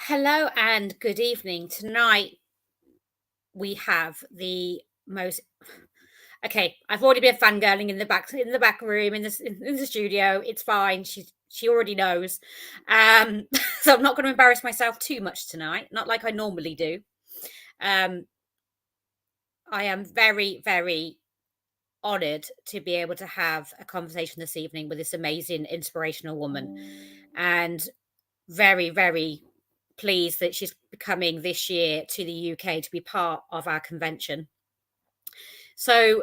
Hello and good evening. Tonight we have the most. Okay, I've already been fangirling in the back room in the studio. It's fine. She already knows. So I'm not going to embarrass myself too much tonight. Not like I normally do. Um, I am very very honoured to be able to have a conversation this evening with this amazing inspirational woman, and very very pleased that she's coming this year to the UK to be part of our convention. So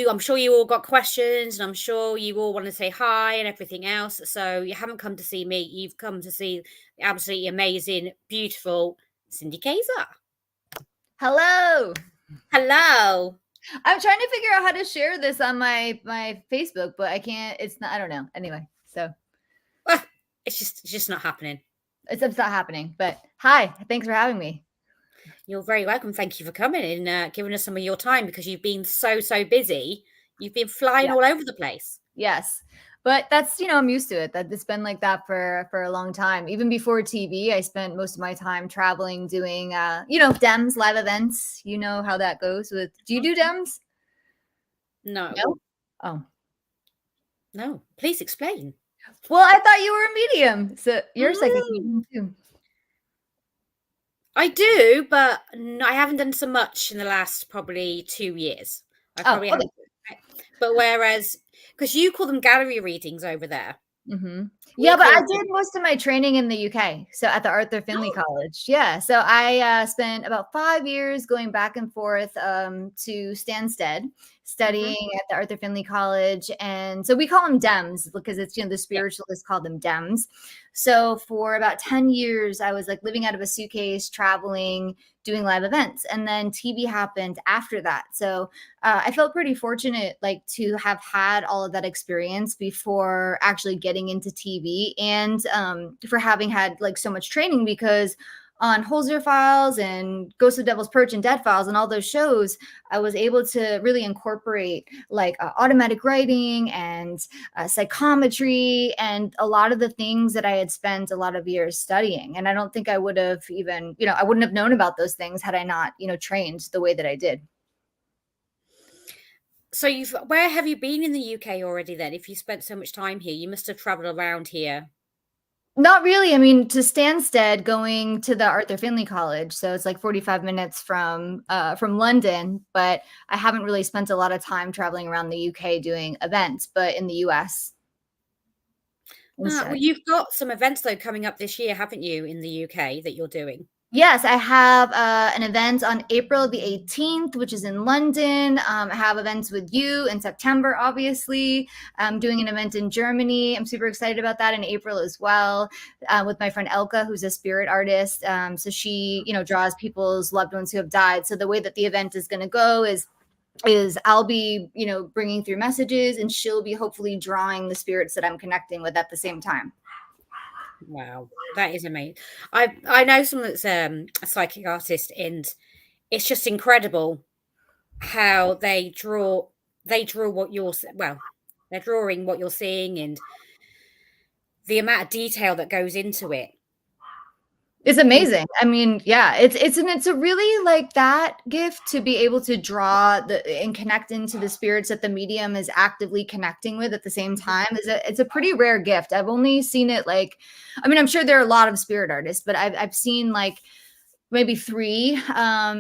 I'm sure you all got questions, and I'm sure you all want to say hi and everything else. So you haven't come to see me; you've come to see the absolutely amazing, beautiful Cindy Kaza. Hello. Hello. I'm trying to figure out how to share this on my Facebook, but I can't. It's not. I don't know. Anyway, so It's just not happening. it's not happening. But hi, thanks for having me. You're very welcome. Thank you for coming and giving us some of your time because you've been so busy. You've been flying Yeah. all over the place. Yes, but that's I'm used to it. That it's been like that for a long time. Even before TV, I spent most of my time traveling, doing Dems live events. You know how that goes. With do you do Dems? No. No. Oh. No. Please explain. Well, I thought you were a medium, so you're a psychic medium too. I do, but I haven't done so much in the last probably 2 years. I Oh, probably okay. haven't. But whereas, because you call them gallery readings over there, Mm-hmm. we Yeah, but I call did most of my training in the UK, so at the Arthur Findlay College. Yeah, so I spent about 5 years going back and forth to Stansted, studying at the Arthur Findlay College, and so we call them Dems because it's the yeah. spiritualists call them Dems. So for about 10 years, I was like living out of a suitcase, traveling, doing live events, and then TV happened after that. So I felt pretty fortunate, like to have had all of that experience before actually getting into TV, and for having had like so much training because on Holzer Files and Ghost of Devil's Perch and Dead Files and all those shows, I was able to really incorporate like automatic writing and psychometry and a lot of the things that I had spent a lot of years studying. And I don't think I would have even, I wouldn't have known about those things had I not, trained the way that I did. So where have you been in the UK already then? If you spent so much time here, you must have traveled around here. Not really. I mean, to Stansted, going to the Arthur Findlay College, so it's like 45 minutes from London. But I haven't really spent a lot of time traveling around the UK doing events, but in the US instead. Well, you've got some events though coming up this year, haven't you, in the UK that you're doing? Yes, I have an event on April the 18th, which is in London. I have events with you in September, obviously. I'm doing an event in Germany. I'm super excited about that in April as well, with my friend Elka, who's a spirit artist. So she, draws people's loved ones who have died. So the way that the event is going to go is I'll be, bringing through messages, and she'll be hopefully drawing the spirits that I'm connecting with at the same time. Wow, that is amazing. I know someone that's a psychic artist, and it's just incredible how they draw what they're drawing what you're seeing and the amount of detail that goes into it. It's amazing. I mean, yeah, it's a really like that gift to be able to draw and connect into the spirits that the medium is actively connecting with at the same time. It's a pretty rare gift. I've only seen it like, I mean, I'm sure there are a lot of spirit artists, but I've seen like maybe 3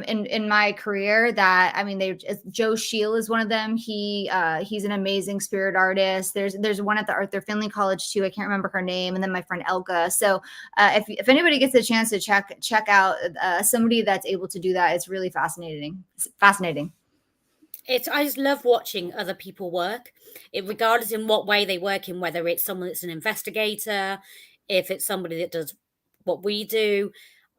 in my career that, I mean, Joe Scheel is one of them. He's an amazing spirit artist. There's one at the Arthur Findlay College too. I can't remember her name. And then my friend Elka. So if anybody gets a chance to check out somebody that's able to do that, it's really fascinating. I just love watching other people work, regardless in what way they work in, whether it's someone that's an investigator, if it's somebody that does what we do.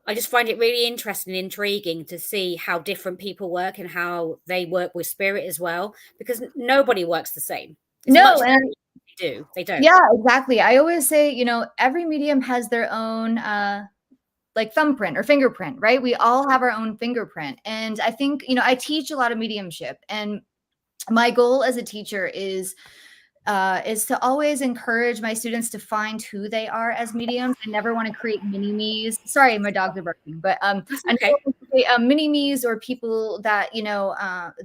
I just find it really interesting and intriguing to see how different people work and how they work with spirit as well, because nobody works the same. No, They don't. Yeah, exactly. I always say, every medium has their own like thumbprint or fingerprint, right? We all have our own fingerprint. And I think, I teach a lot of mediumship, and my goal as a teacher is is to always encourage my students to find who they are as mediums. I never want to create mini me's. Sorry, my dogs are barking, but I That's never okay. want to create mini me's or people that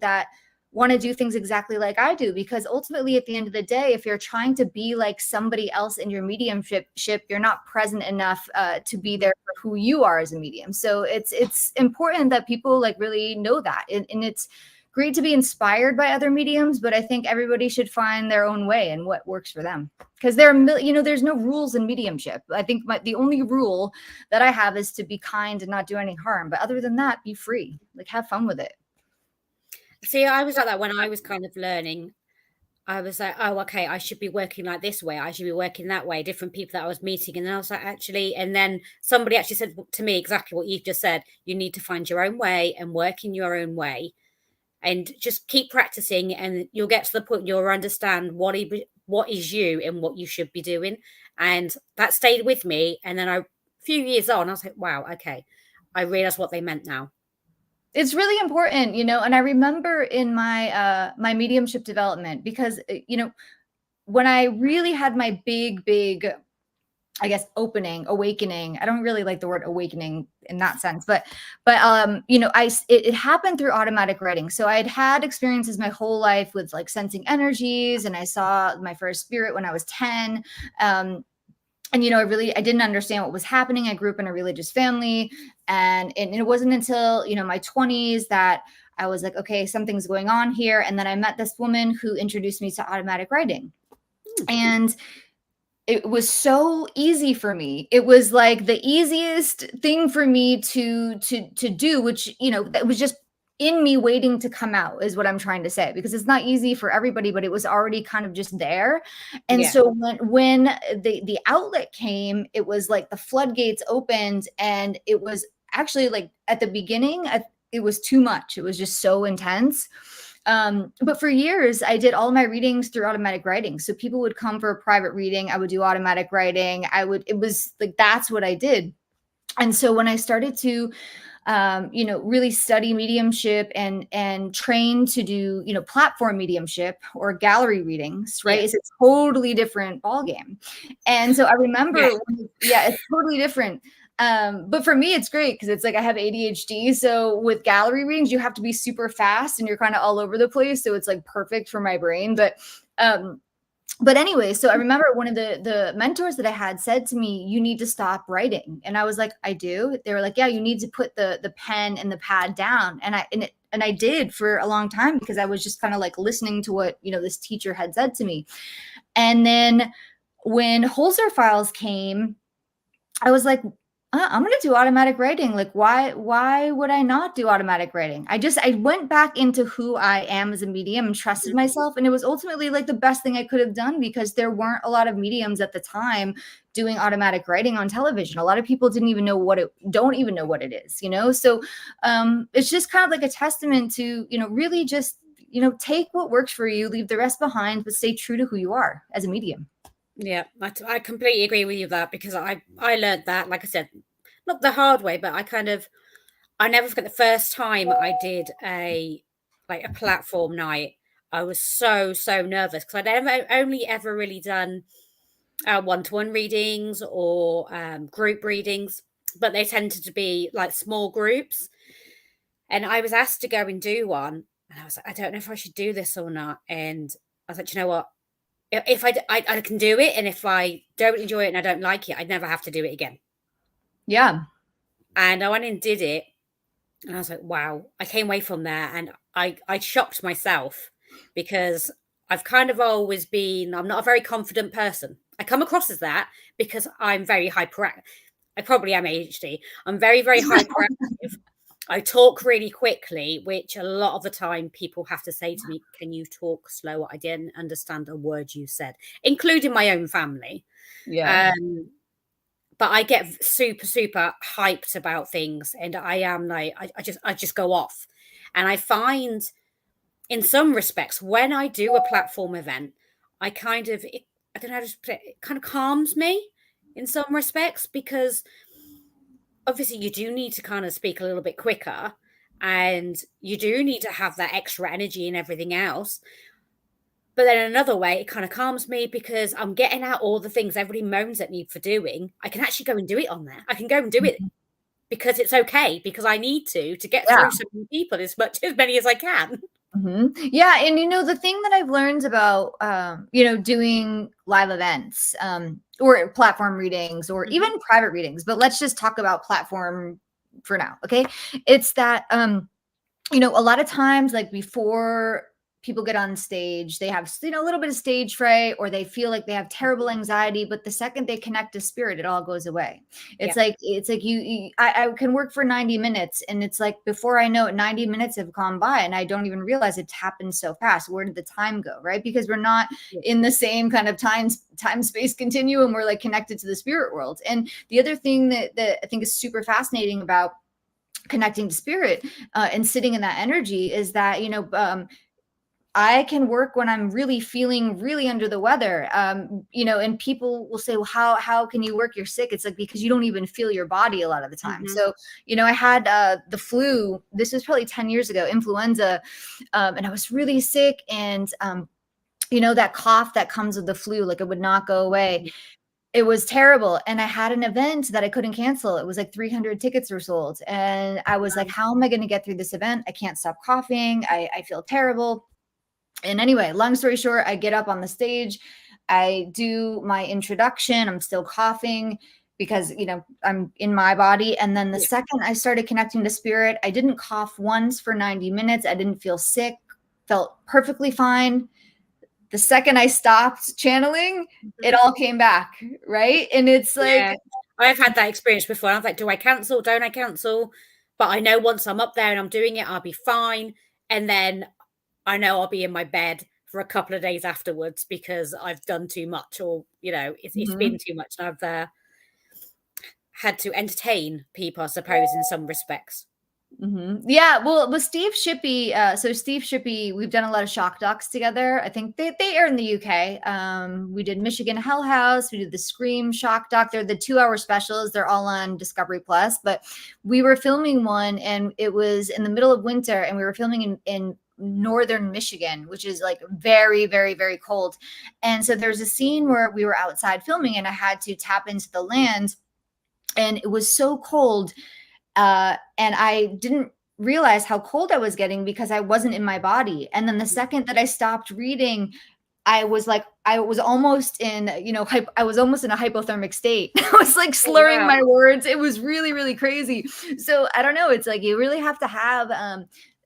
that want to do things exactly like I do, because ultimately at the end of the day, if you're trying to be like somebody else in your mediumship, you're not present enough to be there for who you are as a medium. So it's important that people like really know that, and it's great to be inspired by other mediums, but I think everybody should find their own way and what works for them, because there's no rules in mediumship. I think the only rule that I have is to be kind and not do any harm, but other than that, be free, like have fun with it. See, I was like that when I was kind of learning. I was like, oh, okay, I should be working like this way. I should be working that way. Different people that I was meeting. And then I was like, actually, and then somebody actually said to me exactly what you've just said. You need to find your own way and work in your own way and just keep practicing. And you'll get to the point you'll understand what is you and what you should be doing. And that stayed with me. And then a few years on, I was like, wow, okay, I realized what they meant now. It's really important, and I remember in my mediumship development, because when I really had my big, I guess, awakening. I don't really like the word awakening in that sense, but it happened through automatic writing. So I had experiences my whole life with like sensing energies, and I saw my first spirit when I was 10. And I didn't understand what was happening. I grew up in a religious family, and it wasn't until my 20s that I was like, okay, something's going on here. And then I met this woman who introduced me to automatic writing, and it was so easy for me. It was like the easiest thing for me to do, which that was just in me waiting to come out, is what I'm trying to say, because it's not easy for everybody, but it was already kind of just there. And Yeah. so when the outlet came, it was like the floodgates opened, and it was actually like at the beginning, it was too much. It was just so intense. But for years, I did all my readings through automatic writing. So people would come for a private reading. I would do automatic writing. It was like, that's what I did. And so when I started to, really study mediumship and train to do, platform mediumship or gallery readings, right? Yeah. It's a totally different ballgame. And so I Yeah. remember, yeah, it's totally different. But for me, it's great because it's like I have ADHD. So with gallery readings, you have to be super fast and you're kind of all over the place. So it's like perfect for my brain. Um, but anyway, so I remember one of the mentors that I had said to me, "You need to stop writing." And I was like, "I do." They were like, "Yeah, you need to put the pen and the pad down." And I did for a long time, because I was just kind of like listening to what, this teacher had said to me. And then when Holzer files came, I was like, I'm going to do automatic writing. Like, why would I not do automatic writing? I went back into who I am as a medium and trusted myself. And it was ultimately like the best thing I could have done, because there weren't a lot of mediums at the time doing automatic writing on television. A lot of people don't even know what it is, So it's just kind of like a testament to, really just, take what works for you, leave the rest behind, but stay true to who you are as a medium. Yeah, I completely agree with you that because I learned that, like I said, not the hard way, but I never forget the first time I did a platform night. I was so nervous because I'd only ever really done one-to-one readings or group readings, but they tended to be like small groups. And I was asked to go and do one, and I was like, I don't know if I should do this or not. And I was like, you know what? If I can do it, and if I don't enjoy it and I don't like it, I'd never have to do it again. Yeah. And I went and did it, and I was like, wow. I came away from there, and I shocked myself because I've kind of always been. I'm not a very confident person. I come across as that because I'm very hyperactive. I probably am ADHD. I'm very hyperactive. I talk really quickly, which a lot of the time people have to say to me, "Can you talk slower? I didn't understand a word you said," including my own family. Yeah. But I get super hyped about things, and I am like, I just go off, and I find in some respects when I do a platform event, I don't know how to put it, it kind of calms me in some respects because obviously you do need to kind of speak a little bit quicker and you do need to have that extra energy and everything else. But then in another way, it kind of calms me because I'm getting out all the things everybody moans at me for doing. I can actually go and do it on there. I can go and do it Mhm. because it's okay, because I need to get Yeah. through so many people as many as I can. Yeah, and the thing that I've learned about doing live events, or platform readings, or even private readings, but let's just talk about platform for now, okay? It's that a lot of times, like, before people get on stage, they have, a little bit of stage fright, or they feel like they have terrible anxiety, but the second they connect to spirit, it all goes away. Yeah. It's like I can work for 90 minutes, and it's like, before I know it, 90 minutes have gone by and I don't even realize it's happened so fast. Where did the time go? Right? Because we're not Yeah. in the same kind of time space continuum. We're like connected to the spirit world. And the other thing that I think is super fascinating about connecting to spirit, and sitting in that energy, is that I can work when I'm really feeling really under the weather. And people will say, well, how can you work? You're sick. It's like, because you don't even feel your body a lot of the time. So, I had the flu. This was probably 10 years ago, influenza. And I was really sick. And, that cough that comes with the flu, like, it would not go away. It was terrible. And I had an event that I couldn't cancel. It was like 300 tickets were sold. And I was like, how am I going to get through this event? I can't stop coughing. I feel terrible. And anyway, long story short, I get up on the stage, I do my introduction, I'm still coughing because, I'm in my body. And then the second I started connecting to spirit, I didn't cough once for 90 minutes. I didn't feel sick, felt perfectly fine. The second I stopped channeling, it all came back, right? And it's like, Yeah. I've had that experience before. I'm like, do I cancel? Don't I cancel? But I know once I'm up there and I'm doing it, I'll be fine. And then I know I'll be in my bed for a couple of days afterwards because I've done too much, or it's been too much, and I've had to entertain people, I suppose, in some respects. Yeah, well, with Steve Shippey, so Steve Shippey, we've done a lot of shock docs together. I think they air in the UK. We did Michigan Hell House, we did the Scream shock doc. They're the 2-hour specials. They're all on Discovery Plus. But we were filming one, and it was in the middle of winter, and we were filming in northern Michigan, which is like very, very, very cold. And so there's a scene where we were outside filming, and I had to tap into the land, and it was so cold. And I didn't realize how cold I was getting because I wasn't in my body. And then the second that I stopped reading, I was almost in, I was almost in a hypothermic state. I was like Oh, slurring wow. my words. It was really, really crazy. So I don't know. It's like, you really have to have,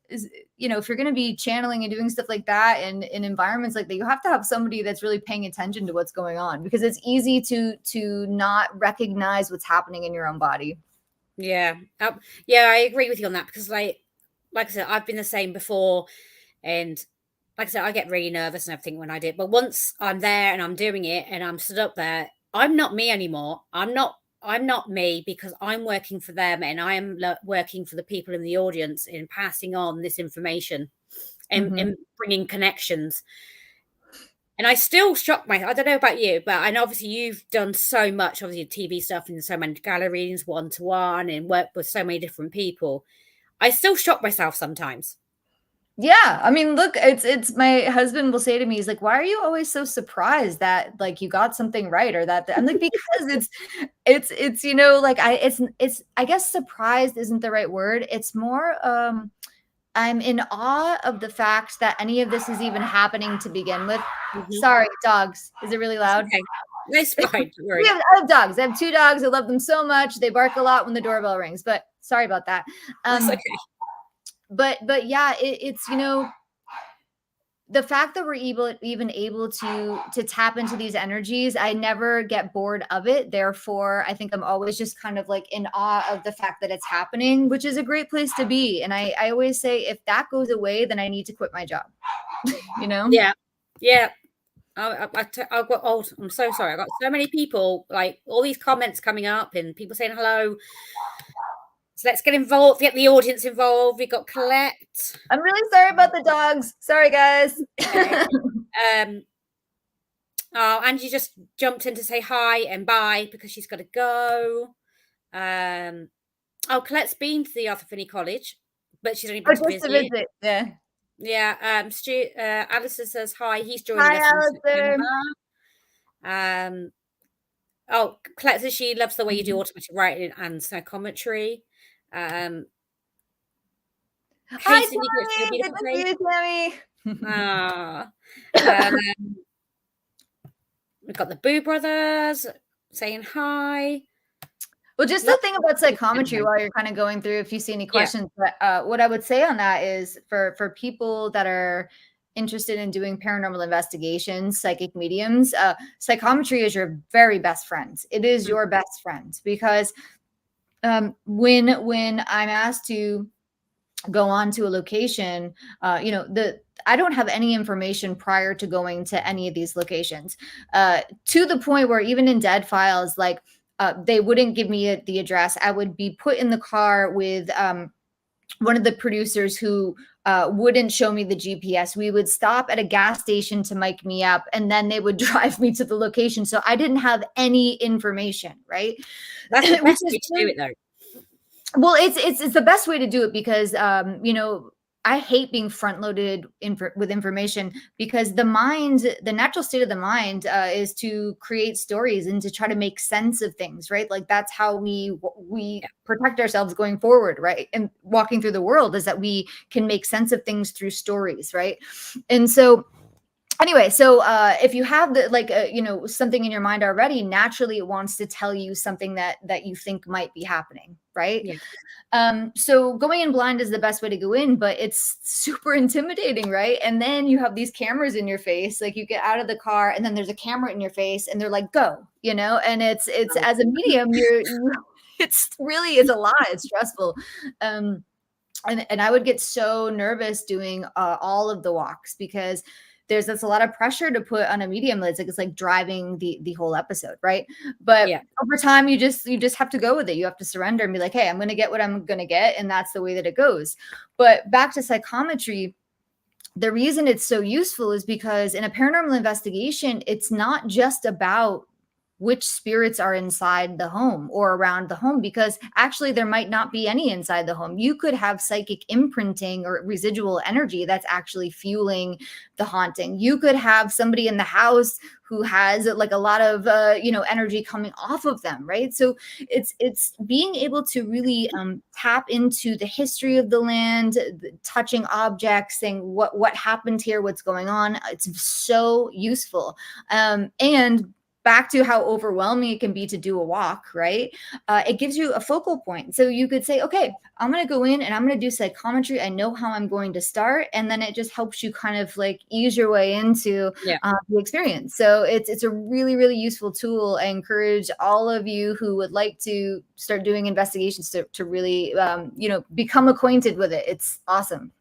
if you're going to be channeling and doing stuff like that in environments like that, you have to have somebody that's really paying attention to what's going on, because it's easy to not recognize what's happening in your own body. Yeah. Yeah, I agree with you on that because, like I said, I've been the same before. And like I said, I get really nervous and everything when I do it. But once I'm there and I'm doing it and I'm stood up there, I'm not me anymore. I'm not me, because I'm working for them, and I am working for the people in the audience in passing on this information and bringing connections. And I still shock myself. I don't know about you, but I know obviously you've done so much, obviously TV stuff and so many galleries, one-to-one, and worked with so many different people. I still shock myself sometimes. Yeah, I mean, look, it's my husband will say to me, he's like, "Why are you always so surprised that, like, you got something right, or that?" I'm like, "Because it's like, it's I guess surprised isn't the right word. It's more I'm in awe of the fact that any of this is even happening to begin with." Mhm. Sorry, dogs. Is it really It's loud? okay. That's fine. Don't I worry. have dogs. I have 2 dogs. I love them so much. They bark a lot when the doorbell rings, but sorry about that. That's Um, okay. but yeah, it's the fact that we're even able to tap into these energies, I never get bored of it. You know, I think I'm always just kind of like in awe of the fact that it's happening, which is a great place to be. And I always say, if that goes away, then I need to quit my job. you know Yeah. Yeah. I've got old. I'm so sorry. I got so many people, like all these comments coming up and people saying hello. So let's get involved, get the audience involved. We got Colette. I'm really sorry about the dogs. Sorry, guys. Okay. Um, oh, Angie just jumped in to say hi and bye because she's got to go. Oh, Colette's been to the Arthur Finney College, but she's only Oh, been to just to visit. visit. Yeah. Yeah. Alistair says hi. He's joining Hi, us in Alistair. September. Oh, Colette says she loves the way you do automatic writing and snow commentary. Hey, Hi, Cindy, go to your Tammy. Good beautiful to face. see you, Tammy. Ah, um, we've got the Boo Brothers saying hi. Well, just the thing about psychometry while you're kind of going through, if you see any questions, but what I would say on that is for people that are interested in doing paranormal investigations, psychic mediums, psychometry is your very best friend. It is your best friend because when I'm asked to go on to a location, I don't have any information prior to going to any of these locations, to the point where even in dead files, like they wouldn't give me the address. I would be put in the car with one of the producers who wouldn't show me the GPS. We would stop at a gas station to mic me up, and then they would drive me to the location. So I didn't have any information, right? That's the best way to do it, though. Well, it's the best way to do it because I hate being front loaded with information because the natural state of the mind is to create stories and to try to make sense of things, right? Like that's how we protect ourselves going forward, right? And walking through the world is that we can make sense of things through stories, right? And so anyway, so if you have something in your mind already, naturally it wants to tell you something that you think might be happening, right? So going in blind is the best way to go in, but it's super intimidating, right? And then you have these cameras in your face, like you get out of the car and then there's a camera in your face and they're like, go, and it's as a medium, it's a lot. It's stressful. And I would get so nervous doing all of the walks because that's a lot of pressure to put on a medium. It's like driving the whole episode, right? But over time, you just have to go with it. You have to surrender and be like, hey, I'm going to get what I'm going to get, and that's the way that it goes. But back to psychometry, the reason it's so useful is because in a paranormal investigation, it's not just about which spirits are inside the home or around the home, because actually there might not be any inside the home. You could have psychic imprinting or residual energy that's actually fueling the haunting. You could have somebody in the house who has like a lot of energy coming off of them, right? So it's being able to really tap into the history of the land, touching objects, saying what happened here, what's going on. It's so useful. And back to how overwhelming it can be to do a walk, right? It gives you a focal point. So you could say, okay, I'm going to go in and I'm going to do psychometry. I know how I'm going to start. And then it just helps you kind of like ease your way into the experience. So it's a really, really useful tool. I encourage all of you who would like to start doing investigations to really, become acquainted with it. It's awesome.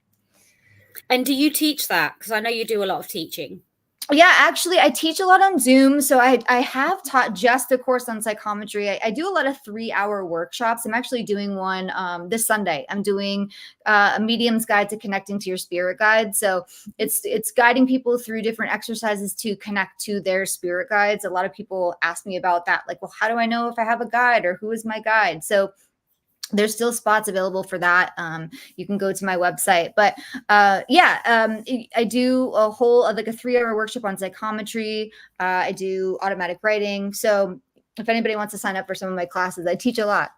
And do you teach that? Because I know you do a lot of teaching. Yeah, actually, I teach a lot on Zoom. So I have taught just a course on psychometry. I do a lot of 3-hour workshops. I'm actually doing one this Sunday. I'm doing a medium's guide to connecting to your spirit guide. So it's guiding people through different exercises to connect to their spirit guides. A lot of people ask me about that. Like, well, how do I know if I have a guide or who is my guide? So there's still spots available for that. You can go to my website, but I do a whole like a 3-hour workshop on psychometry. I do automatic writing. So if anybody wants to sign up for some of my classes, I teach a lot.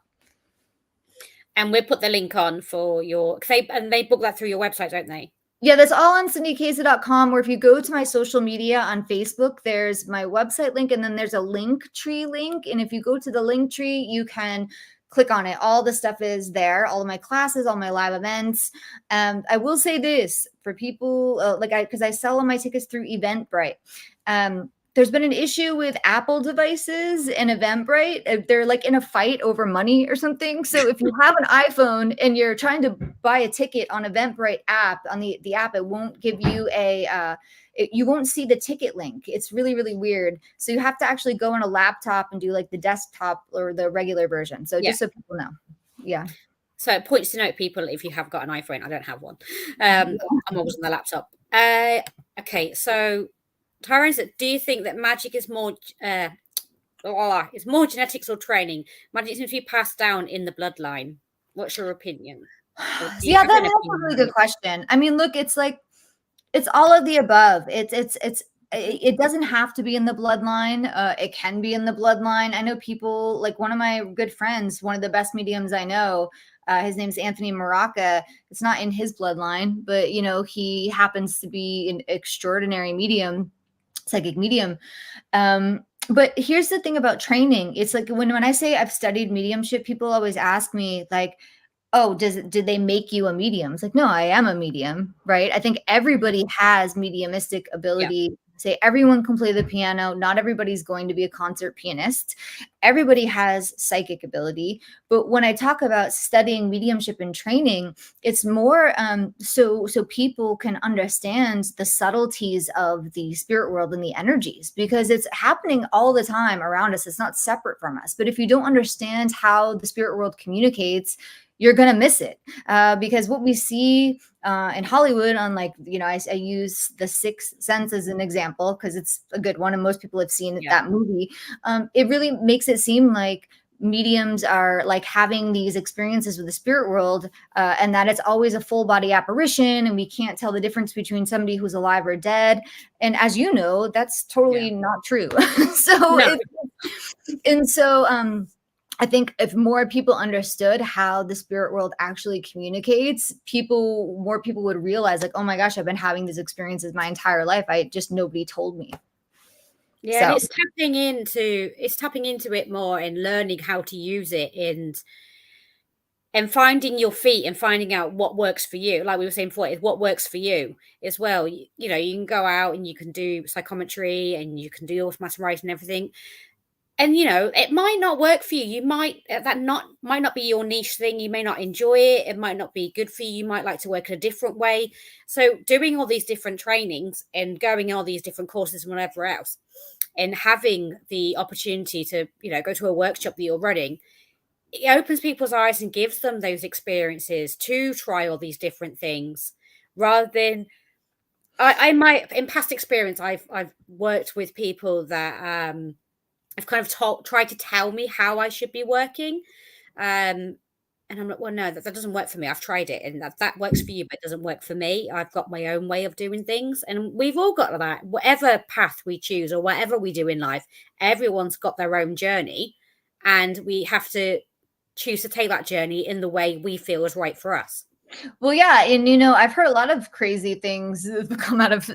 And we'll put the link on for they book that through your website, don't they? Yeah, that's all on cindykaza.com, or if you go to my social media on Facebook, there's my website link, and then there's a link tree link. And if you go to the link tree, you can click on it. All the stuff is there, all of my classes, all my live events. I will say this for people because I sell all my tickets through Eventbrite. There's been an issue with Apple devices and Eventbrite. They're like in a fight over money or something. So if you have an iPhone and you're trying to buy a ticket on Eventbrite app, on the app, it won't give you you won't see the ticket link. It's really, really weird. So you have to actually go on a laptop and do like the desktop or the regular version. So just so people know. Yeah. So points to note, people, if you have got an iPhone. I don't have one. I'm always on the laptop. Okay, so Tyrone, do you think that magic is more it's more genetics or training? Magic seems to be passed down in the bloodline. What's your opinion? Yeah, that's a really good question. I mean, look, it's like It's all of the above. It doesn't have to be in the bloodline. It can be in the bloodline. I know people, like one of my good friends, one of the best mediums I know, his name's Anthony Maraca. It's not in his bloodline, but you know, he happens to be an extraordinary medium, psychic medium. But here's the thing about training. It's like when I say I've studied mediumship, people always ask me like, oh, did they make you a medium? It's like, no, I am a medium, right? I think everybody has mediumistic Yeah. ability. Say everyone can play the piano. Not everybody's going to be a concert pianist. Everybody has psychic ability. But when I talk about studying mediumship and training, it's more so people can understand the subtleties of the spirit world and the energies, because it's happening all the time around us. It's not separate from us. But if you don't understand how the spirit world communicates, you're going to miss it, because what we see in Hollywood on, like, you know, I use The Sixth Sense as an example because it's a good one and most people have seen that movie. It really makes it seem like mediums are like having these experiences with the spirit world, and that it's always a full body apparition and we can't tell the difference between somebody who's alive or dead. And as you know, that's totally not true. So No. I think if more people understood how the spirit world actually communicates, more people would realize, like, oh my gosh, I've been having these experiences my entire life. Nobody told me. Yeah, and it's tapping into it more and learning how to use it, and finding your feet and finding out what works for you. Like we were saying before, is what works for you as well. You know, you can go out and you can do psychometry and you can do automatic writing and everything. And you know, it might not work for you. You might might not be your niche thing. You may not enjoy it. It might not be good for you. You might like to work in a different way. So doing all these different trainings and going all these different courses and whatever else, and having the opportunity to, you know, go to a workshop that you're running, it opens people's eyes and gives them those experiences to try all these different things, rather than I might, in past experience, I've worked with people that have kind of tried to tell me how I should be working. And I'm like, well, no, that doesn't work for me. I've tried it and that works for you, but it doesn't work for me. I've got my own way of doing things. And we've all got that. Whatever path we choose or whatever we do in life, everyone's got their own journey. And we have to choose to take that journey in the way we feel is right for us. Well, yeah. And, you know, I've heard a lot of crazy things come out of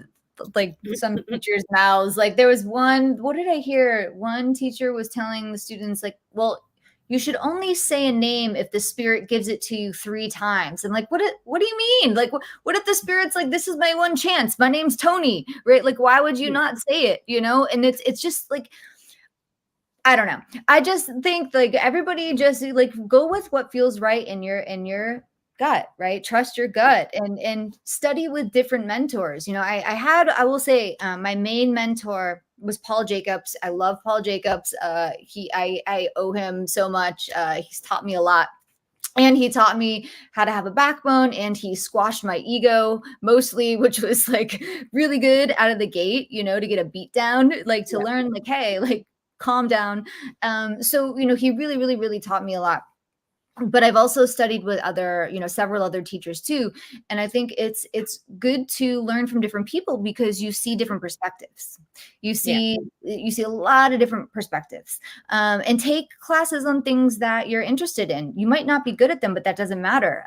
like some teachers' mouths. Like there was one, what did I hear? One teacher was telling the students, like, well, you should only say a name if the spirit gives it to you 3 times. And like, what do you mean? Like, what if the spirit's like, this is my one chance. My name's Tony, right? Like, why would you not say it? You know? And it's just like, I don't know. I just think like everybody just like go with what feels right in your gut, right? Trust your gut and study with different mentors. You know, I will say my main mentor was Paul Jacobs. I love Paul Jacobs. I owe him so much. He's taught me a lot. And he taught me how to have a backbone, and he squashed my ego mostly, which was like really good out of the gate, you know, to get a beat down, like to learn like, hey, like calm down. So, you know, he really, really, really taught me a lot. But I've also studied with other, you know, several other teachers too. And I think it's good to learn from different people because you see different perspectives. You see a lot of different perspectives, and take classes on things that you're interested in. You might not be good at them, but that doesn't matter.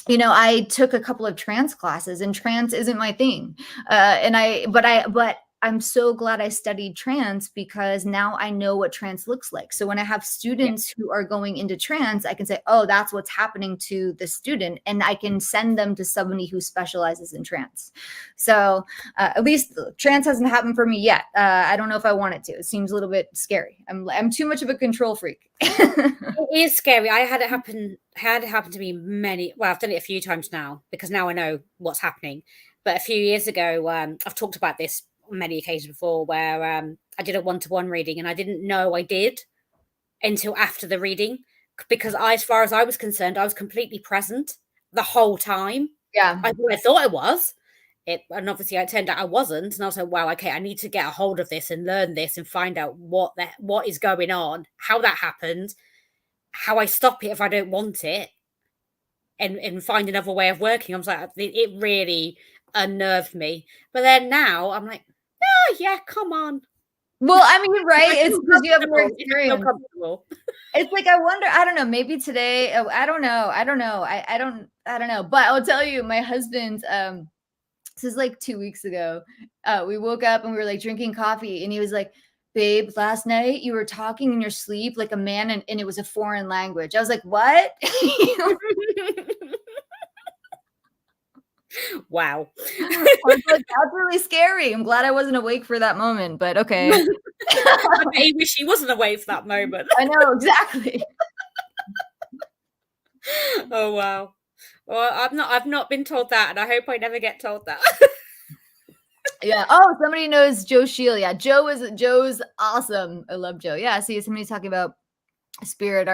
You know, I took a couple of trance classes, and trance isn't my thing. But I'm so glad I studied trance because now I know what trance looks like. So when I have students who are going into trance, I can say, oh, that's what's happening to the student. And I can send them to somebody who specializes in trance. So at least trance hasn't happened for me yet. I don't know if I want it to. It seems a little bit scary. I'm too much of a control freak. It is scary. I had it happen to me I've done it a few times now because now I know what's happening. But a few years ago, I've talked about this on many occasions before, where I did a one-to-one reading and I didn't know I did until after the reading, because as far as I was concerned, I was completely present the whole time. Yeah. I thought I was. And obviously it turned out I wasn't. And I was like, wow, okay, I need to get a hold of this and learn this and find out what is going on, how that happened, how I stop it if I don't want it, and find another way of working. I was like, it really unnerved me. But then now I'm like, oh yeah, come on. Well, I mean, right? If I It's feel because you have more comfortable, if I feel experience. comfortable. It's like, I wonder, I don't know, maybe today, oh, I don't know. I don't know. But I'll tell you, my husband, this is like 2 weeks ago. We woke up and we were like drinking coffee, and he was like, babe, last night you were talking in your sleep like a man, and it was a foreign language. I was like, what? Wow. I was like, that's really scary. I'm glad I wasn't awake for that moment, but okay. I bet he wish he wasn't awake for that moment. I know, exactly. Oh wow. Well, I've not been told that, and I hope I never get told that. Yeah. Oh, somebody knows Joe Shield. Yeah, Joe's awesome. I love Joe. Yeah. See, somebody's talking about spirit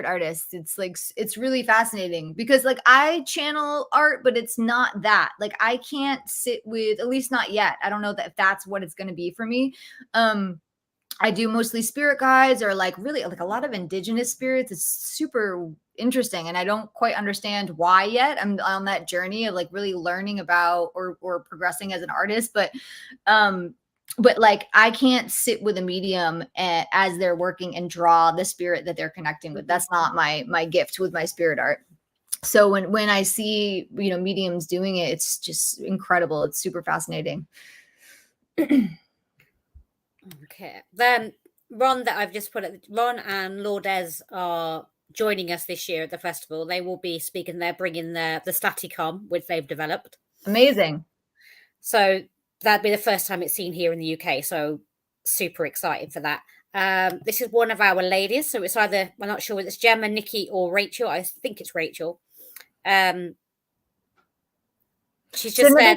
artists. It's like, it's really fascinating because like I channel art, but it's not that. Like I can't sit with, at least not yet. I don't know that if that's what it's going to be for me. I do mostly spirit guides, or like really like a lot of indigenous spirits. It's super interesting, and I don't quite understand why yet. I'm on that journey of like really learning about or progressing as an artist, but like I can't sit with a medium as they're working and draw the spirit that they're connecting with. That's not my gift with my spirit art. So when I see, mediums doing it, it's just incredible. It's super fascinating. Okay. Then Ron, that I've just put it, Ron and Lourdes are joining us this year at the festival. They will be speaking. They're bringing the Staticom, which they've developed. Amazing. So that'd be the first time it's seen here in the UK. So super excited for that. This is one of our ladies. So it's either, I'm not sure whether it's Gemma, Nikki, or Rachel. I think it's Rachel. She's just said,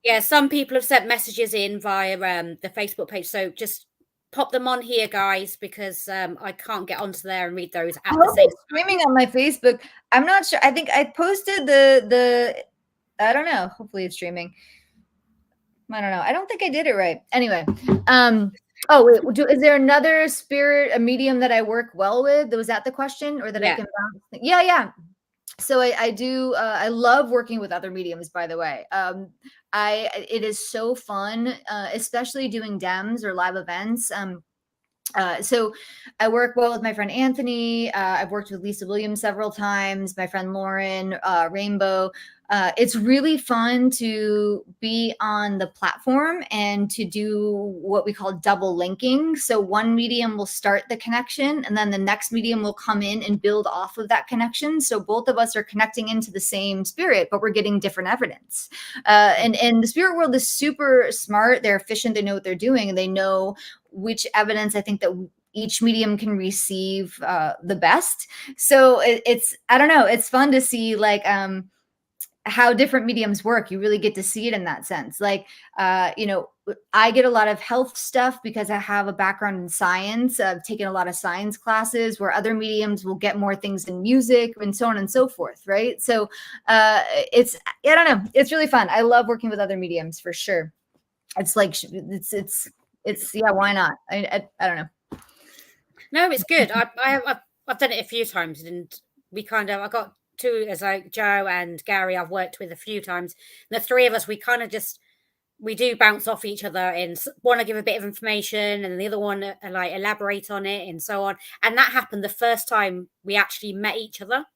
yeah, some people have sent messages in via the Facebook page. So just pop them on here, guys, because I can't get onto there and read those at the same time. Streaming on my Facebook. I'm not sure. I think I posted the I don't know. Hopefully it's streaming. I don't know. I don't think I did it right. Anyway, oh wait, is there another spirit, a medium that I work well with? Was that the question, or that I can bounce? Yeah. So I do. I love working with other mediums. By the way, it is so fun, especially doing DEMs or live events. So I work well with my friend Anthony. I've worked with Lisa Williams several times, my friend Lauren, Rainbow. It's really fun to be on the platform and to do what we call double linking. So one medium will start the connection, and then the next medium will come in and build off of that connection. So both of us are connecting into the same spirit, but we're getting different evidence. And the spirit world is super smart. They're efficient. They know what they're doing, and they know which evidence I think that each medium can receive the best. So it's, I don't know, it's fun to see like how different mediums work. You really get to see it in that sense. Like, I get a lot of health stuff because I have a background in science. I've taken a lot of science classes, where other mediums will get more things in music and so on and so forth. Right. So I don't know. It's really fun. I love working with other mediums for sure. It's like, it's yeah, why not? I don't know. No, it's good. I've done it a few times, and I got two, as like Joe and Gary, I've worked with a few times. And the three of us, we kind of just, we do bounce off each other and want to give a bit of information, and the other one like elaborate on it and so on. And that happened the first time we actually met each other.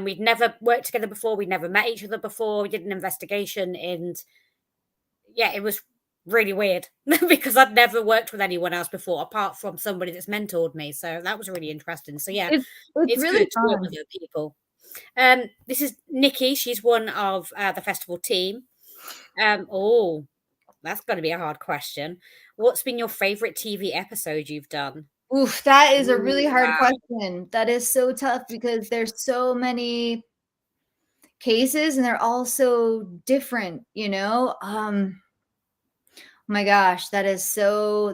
We'd never worked together before. We'd never met each other before. We did an investigation, and yeah, it was really weird because I'd never worked with anyone else before, apart from somebody that's mentored me. So that was really interesting. So yeah, it's really good to work fun. with other people. This is Nikki. She's one of the festival team. Oh, that's going to be a hard question. What's been your favorite TV episode you've done? Oof, that is a really hard Wow. question. That is so tough because there's so many cases and they're all so different, my gosh, that is so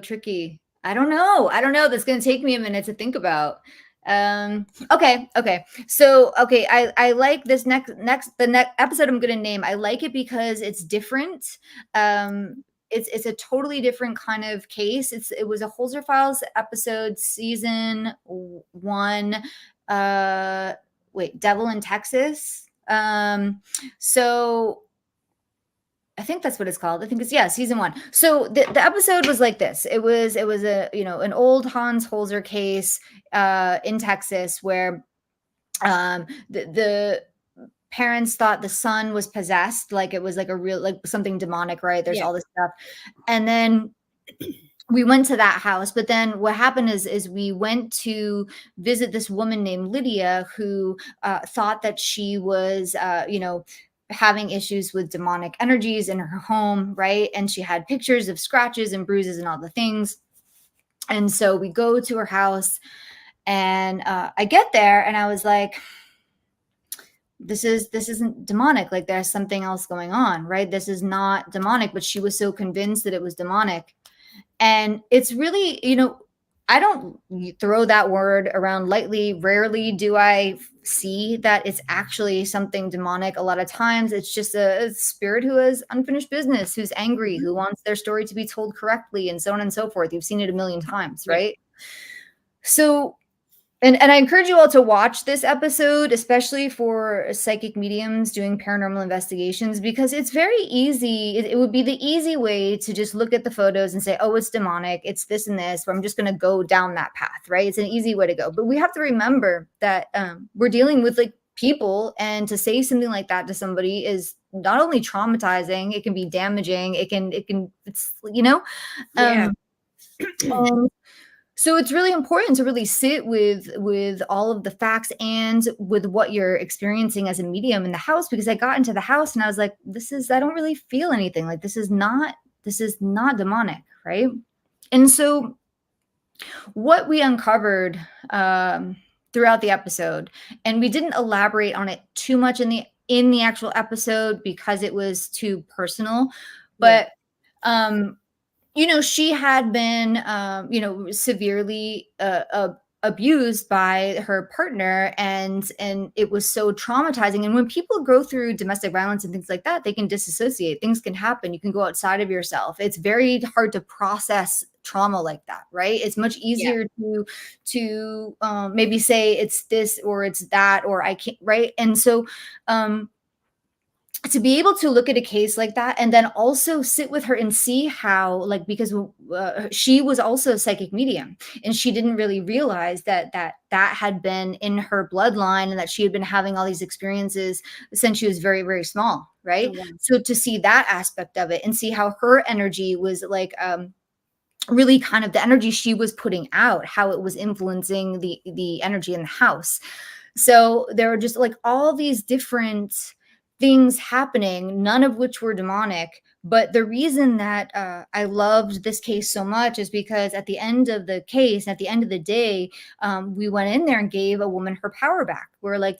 tricky. I don't know. That's going to take me a minute to think about. Okay. So, okay, I like this the next episode I'm going to name. I like it because it's different. It's a totally different kind of case. It was a Holzer Files episode, season 1. Devil in Texas. So I think that's what it's called. I think it's, yeah, season 1. So the episode was like this. It was a, an old Hans Holzer case in Texas where the parents thought the son was possessed, like it was like a real, like something demonic, right? There's all this stuff. And then we went to that house, but then what happened is we went to visit this woman named Lydia who thought that she was, having issues with demonic energies in her home, right? And she had pictures of scratches and bruises and all the things. And so we go to her house, and I get there, and I was like, this isn't demonic. Like, there's something else going on, right? This is not demonic. But she was so convinced that it was demonic. And it's really, I don't throw that word around lightly. Rarely do I see that it's actually something demonic. A lot of times it's just a spirit who has unfinished business, who's angry, who wants their story to be told correctly, and so on and so forth. You've seen it a million times, right? So, and I encourage you all to watch this episode, especially for psychic mediums doing paranormal investigations, because it's very easy. It would be the easy way to just look at the photos and say, oh, it's demonic, it's this and this, where I'm just going to go down that path, right? It's an easy way to go. But we have to remember that we're dealing with like people, and to say something like that to somebody is not only traumatizing, it can be damaging. It's, so it's really important to really sit with all of the facts and with what you're experiencing as a medium in the house, because I got into the house and I was like, I don't really feel anything. Like, this is not demonic, right? And so what we uncovered throughout the episode, and we didn't elaborate on it too much in the actual episode because it was too personal, but she had been, severely abused by her partner, and it was so traumatizing. And when people go through domestic violence and things like that, they can disassociate. Things can happen. You can go outside of yourself. It's very hard to process trauma like that, right? It's much easier to maybe say it's this or it's that, or I can't, right? And so, to be able to look at a case like that and then also sit with her and see how, like, because she was also a psychic medium, and she didn't really realize that had been in her bloodline, and that she had been having all these experiences since she was very, very small, right? Oh, wow. So to see that aspect of it and see how her energy was like, really kind of the energy she was putting out, how it was influencing the energy in the house. So there were just like all these different things happening, none of which were demonic. But the reason that I loved this case so much is because at the end of the case, at the end of the day, we went in there and gave a woman her power back. We're like,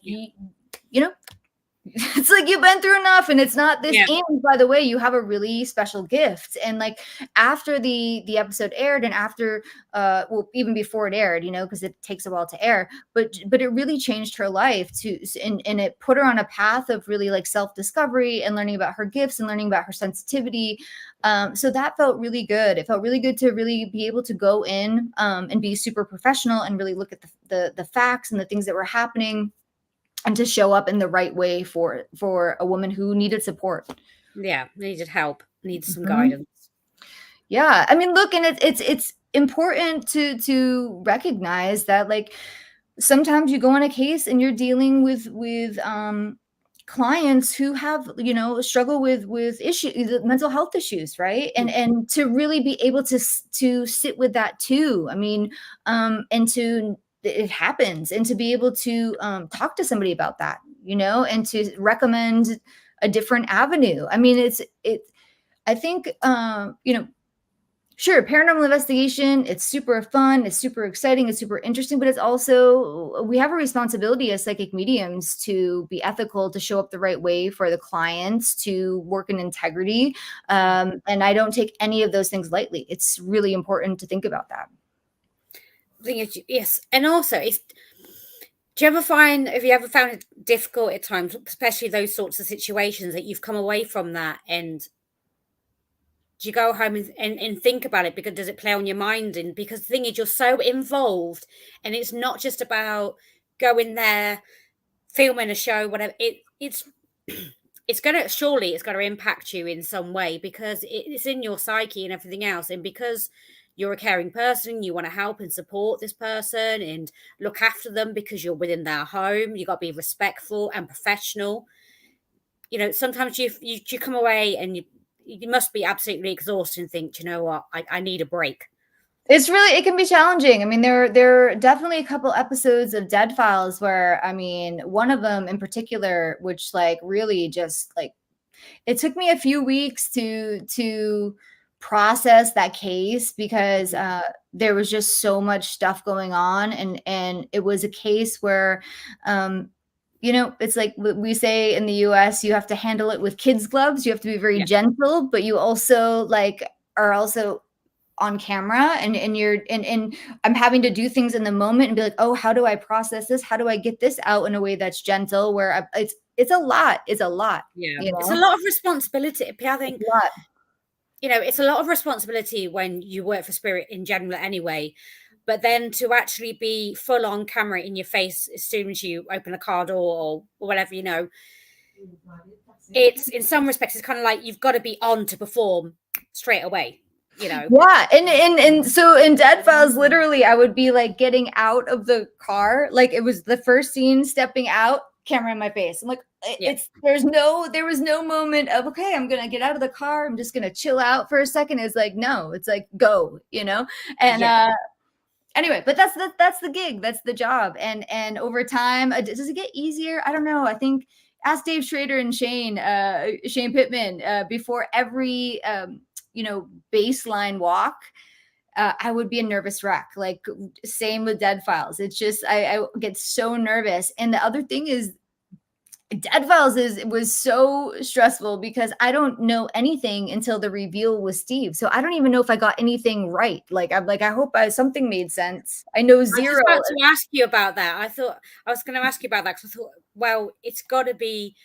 it's like, you've been through enough, and it's not this. And by the way, you have a really special gift. And like, after the episode aired, and after even before it aired, because it takes a while to air, but it really changed her life and it put her on a path of really like self-discovery and learning about her gifts and learning about her sensitivity. So that felt really good. It felt really good to really be able to go in and be super professional and really look at the facts and the things that were happening, and to show up in the right way for a woman who needed support. Yeah, needed help, needs some guidance. Yeah, I mean, look, and it's important to recognize that, like, sometimes you go on a case and you're dealing with clients who have, struggle with issues, mental health issues, right? And to really be able to sit with that too. I mean, and it happens, and to be able to talk to somebody about that, and to recommend a different avenue. I mean, I think, sure, paranormal investigation, it's super fun, it's super exciting, it's super interesting, but it's also, we have a responsibility as psychic mediums to be ethical, to show up the right way for the clients, to work in integrity. And I don't take any of those things lightly. It's really important to think about that. Yes. And also, have you ever found it difficult at times, especially those sorts of situations, that you've come away from that, and do you go home and think about it? Because does it play on your mind? And because the thing is, you're so involved, and it's not just about going there, filming a show, whatever. It's it's going to impact you in some way, because it's in your psyche and everything else. And because you're a caring person, you want to help and support this person and look after them because you're within their home. You got to be respectful and professional. Sometimes you come away and you must be absolutely exhausted and think, you know what, I need a break. It can be challenging. I mean, there are definitely a couple episodes of Dead Files where, I mean, one of them in particular, which like really just like, it took me a few weeks to process that case, because there was just so much stuff going on, and it was a case where it's like we say in the US, you have to handle it with kids gloves. You have to be very gentle, but you also are also on camera, and I'm having to do things in the moment and be like, oh, how do I process this? How do I get this out in a way that's gentle, where it's a lot. It's a lot. Yeah. It's a lot of responsibility. I think it's a lot of responsibility when you work for spirit in general anyway, but then to actually be full on camera in your face as soon as you open a car door or whatever, it's, in some respects, it's kind of like you've got to be on to perform straight away. Yeah, and so in Dead Files, literally, I would be like getting out of the car, like it was the first scene, stepping out, camera in my face. I'm like, there was no moment of, okay, I'm gonna get out of the car, I'm just gonna chill out for a second. It's like, no, it's like, go, and anyway, but that's the gig, that's the job, and over time, does it get easier? I don't know. I think ask Dave Schrader and Shane Pittman before every baseline walk. I would be a nervous wreck. Like, same with Dead Files. It's just I get so nervous. And the other thing is, Dead Files was so stressful because I don't know anything until the reveal with Steve. So I don't even know if I got anything right. Like, I'm like, I hope something made sense. I know zero. I was about to ask you about that. I thought I was going to ask you about that, because I thought, well, it's got to be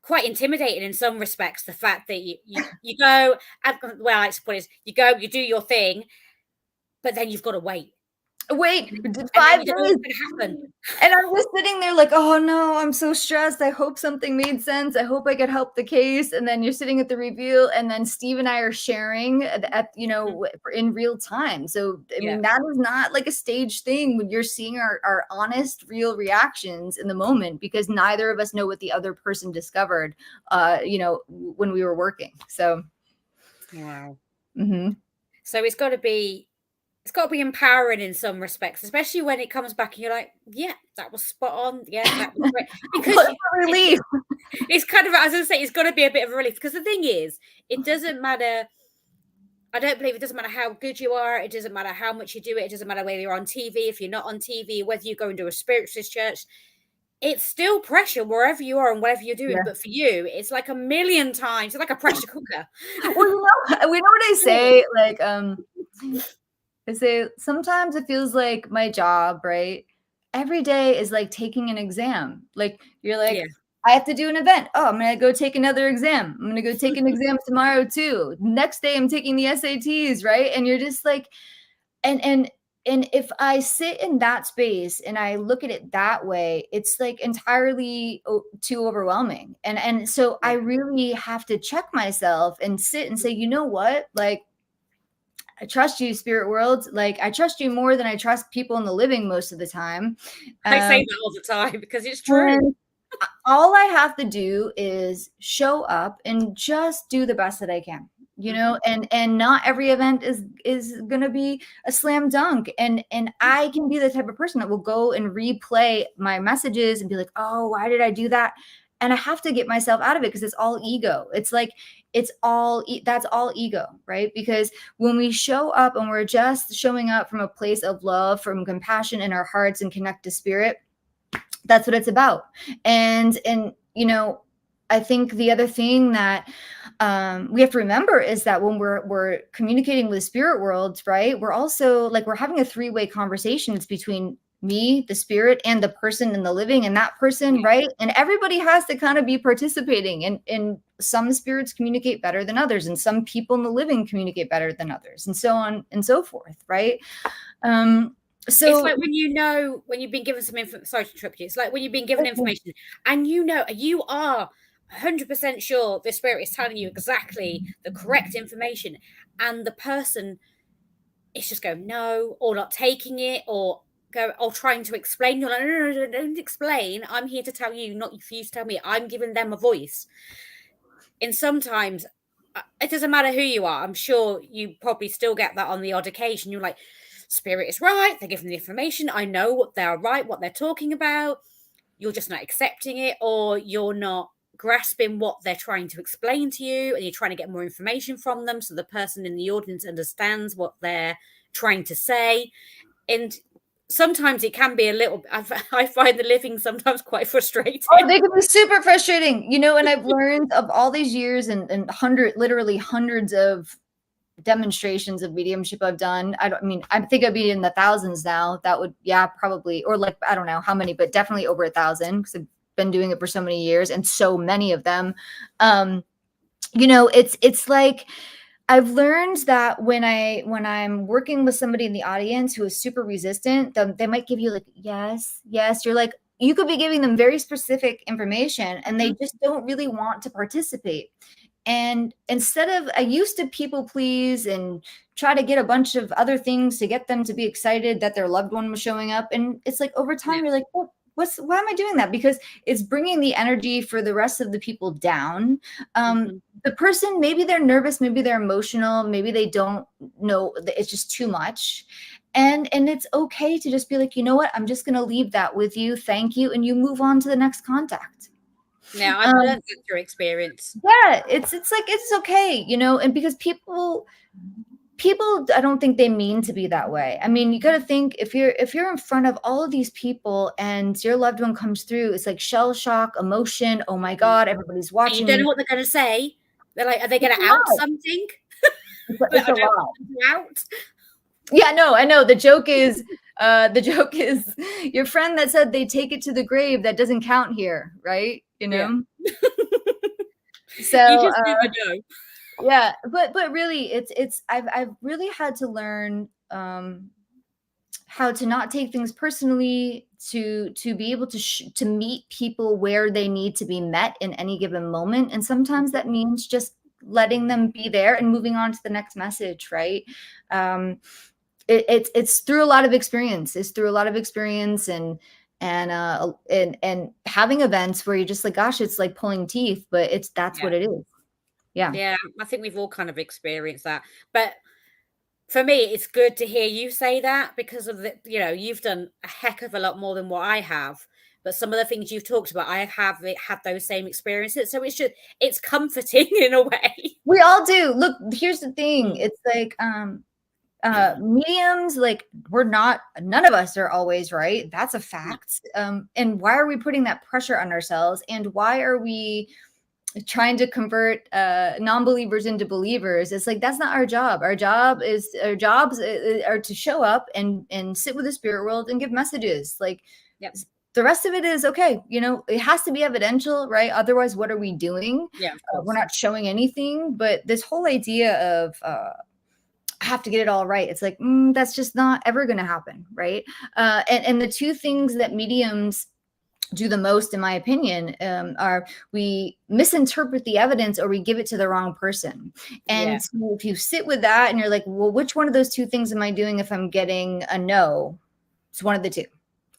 quite intimidating in some respects, the fact that you go, well, I suppose you go, you do your thing, but then you've got to wait 5 days. And I'm just sitting there like, oh no, I'm so stressed. I hope something made sense. I hope I could help the case. And then you're sitting at the reveal, and then Steve and I are sharing in real time. So I mean, that is not like a staged thing when you're seeing our honest, real reactions in the moment, because neither of us know what the other person discovered when we were working. So wow. Mm-hmm. So it's got to be empowering in some respects, especially when it comes back and you're like, yeah, that was spot on. Yeah, that was great. Because relief. It's kind of, as I say, it's got to be a bit of a relief, because the thing is, it doesn't matter. I don't believe it doesn't matter how good you are. It doesn't matter how much you do it. It doesn't matter whether you're on TV, if you're not on TV, whether you go into a spiritualist church. It's still pressure wherever you are and whatever you're doing. Yeah. But for you, it's like a million times. It's like a pressure cooker. Well, we know what I say. Like, I say sometimes it feels like my job, right? Every day is like taking an exam. Like, you're like, I have to do an event. Oh, I'm going to go take another exam. I'm going to go take an exam tomorrow too. Next day I'm taking the SATs, right? And you're just like, and if I sit in that space and I look at it that way, it's like entirely too overwhelming. And so I really have to check myself and sit and say, you know what? Like, I trust you, spirit world. Like, I trust you more than I trust people in the living most of the time. I say that all the time because it's true. All I have to do is show up and just do the best that I can, and not every event is going to be a slam dunk. And I can be the type of person that will go and replay my messages and be like, oh, why did I do that? And I have to get myself out of it, because it's all ego. It's like, that's all ego, right? Because when we show up and we're just showing up from a place of love, from compassion in our hearts, and connect to spirit, that's what it's about. And I think the other thing that we have to remember is that when we're communicating with the spirit world, right, we're also like, we're having a three-way conversation. It's between me, the spirit, and the person in the living, and that person, right? And everybody has to kind of be participating. And some spirits communicate better than others, and some people in the living communicate better than others, and so on and so forth, right? So it's like when you've been given some information. Sorry to interrupt you. It's like when you've been given information and you are 100% sure the spirit is telling you exactly the correct information, and the person is just going no, or not taking it, or trying to explain. You're like, no, don't explain. I'm here to tell you, not for you to tell me. I'm giving them a voice. And sometimes it doesn't matter who you are. I'm sure you probably still get that on the odd occasion. You're like, spirit is right. They're giving the information. I know what they're right, what they're talking about. You're just not accepting it, or you're not grasping what they're trying to explain to you, and you're trying to get more information from them so the person in the audience understands what they're trying to say. And sometimes it can be a little, I find the living sometimes quite frustrating. Oh, they can be super frustrating, you know. And I've learned of all these years and literally hundreds of demonstrations of mediumship I've done. I think I'd be in the thousands now. That would, yeah, probably, or like, I don't know how many, but definitely over 1,000, because I've been doing it for so many years and so many of them. You know, it's like, I've learned that when I'm working with somebody in the audience who is super resistant, they might give you like, yes, yes. You're like, you could be giving them very specific information and they just don't really want to participate. And instead of, I used to people please and try to get a bunch of other things to get them to be excited that their loved one was showing up. And it's like, over time, you're like, why am I doing that? Because it's bringing the energy for the rest of the people down. The person, maybe they're nervous, maybe they're emotional, maybe they don't know, it's just too much. And it's okay to just be like, you know what, I'm just going to leave that with you. Thank you. And you move on to the next contact. Yeah, I've learned that through experience. Yeah, it's like, it's okay, you know. And because people, I don't think they mean to be that way. I mean, you got to think, if you're in front of all of these people and your loved one comes through, it's like shell shock, emotion. Oh my God, everybody's watching. And you don't know what they're going to say. They're like, are they going to out something? It's a lot. Out. Yeah, no, I know. The joke is your friend that said they take it to the grave. That doesn't count here, right? You know. Yeah. So you just never know. Yeah, but really, I've really had to learn how to not take things personally, to be able to meet people where they need to be met in any given moment, and sometimes that means just letting them be there and moving on to the next message, right? It's through a lot of experience. It's through a lot of experience and having events where you're just like, gosh, it's like pulling teeth, but that's what it is. Yeah, I think we've all kind of experienced that. But for me, it's good to hear you say that, because of the, you know, you've done a heck of a lot more than what I have. But some of the things you've talked about, I have had those same experiences. So it's comforting in a way. We all do. Look, here's the thing. It's like mediums, like, none of us are always right. That's a fact. And why are we putting that pressure on ourselves? And why are we trying to convert non-believers into believers? It's like, that's not our job. Our jobs are to show up and sit with the spirit world and give messages. Like, the rest of it is okay. You know, it has to be evidential, right? Otherwise, what are we doing? Yeah, we're not showing anything. But this whole idea of I have to get it all right, it's like, that's just not ever going to happen, right? And the two things that mediums do the most, in my opinion, are we misinterpret the evidence or we give it to the wrong person. And so if you sit with that and you're like, well, which one of those two things am I doing if I'm getting a no? It's one of the two.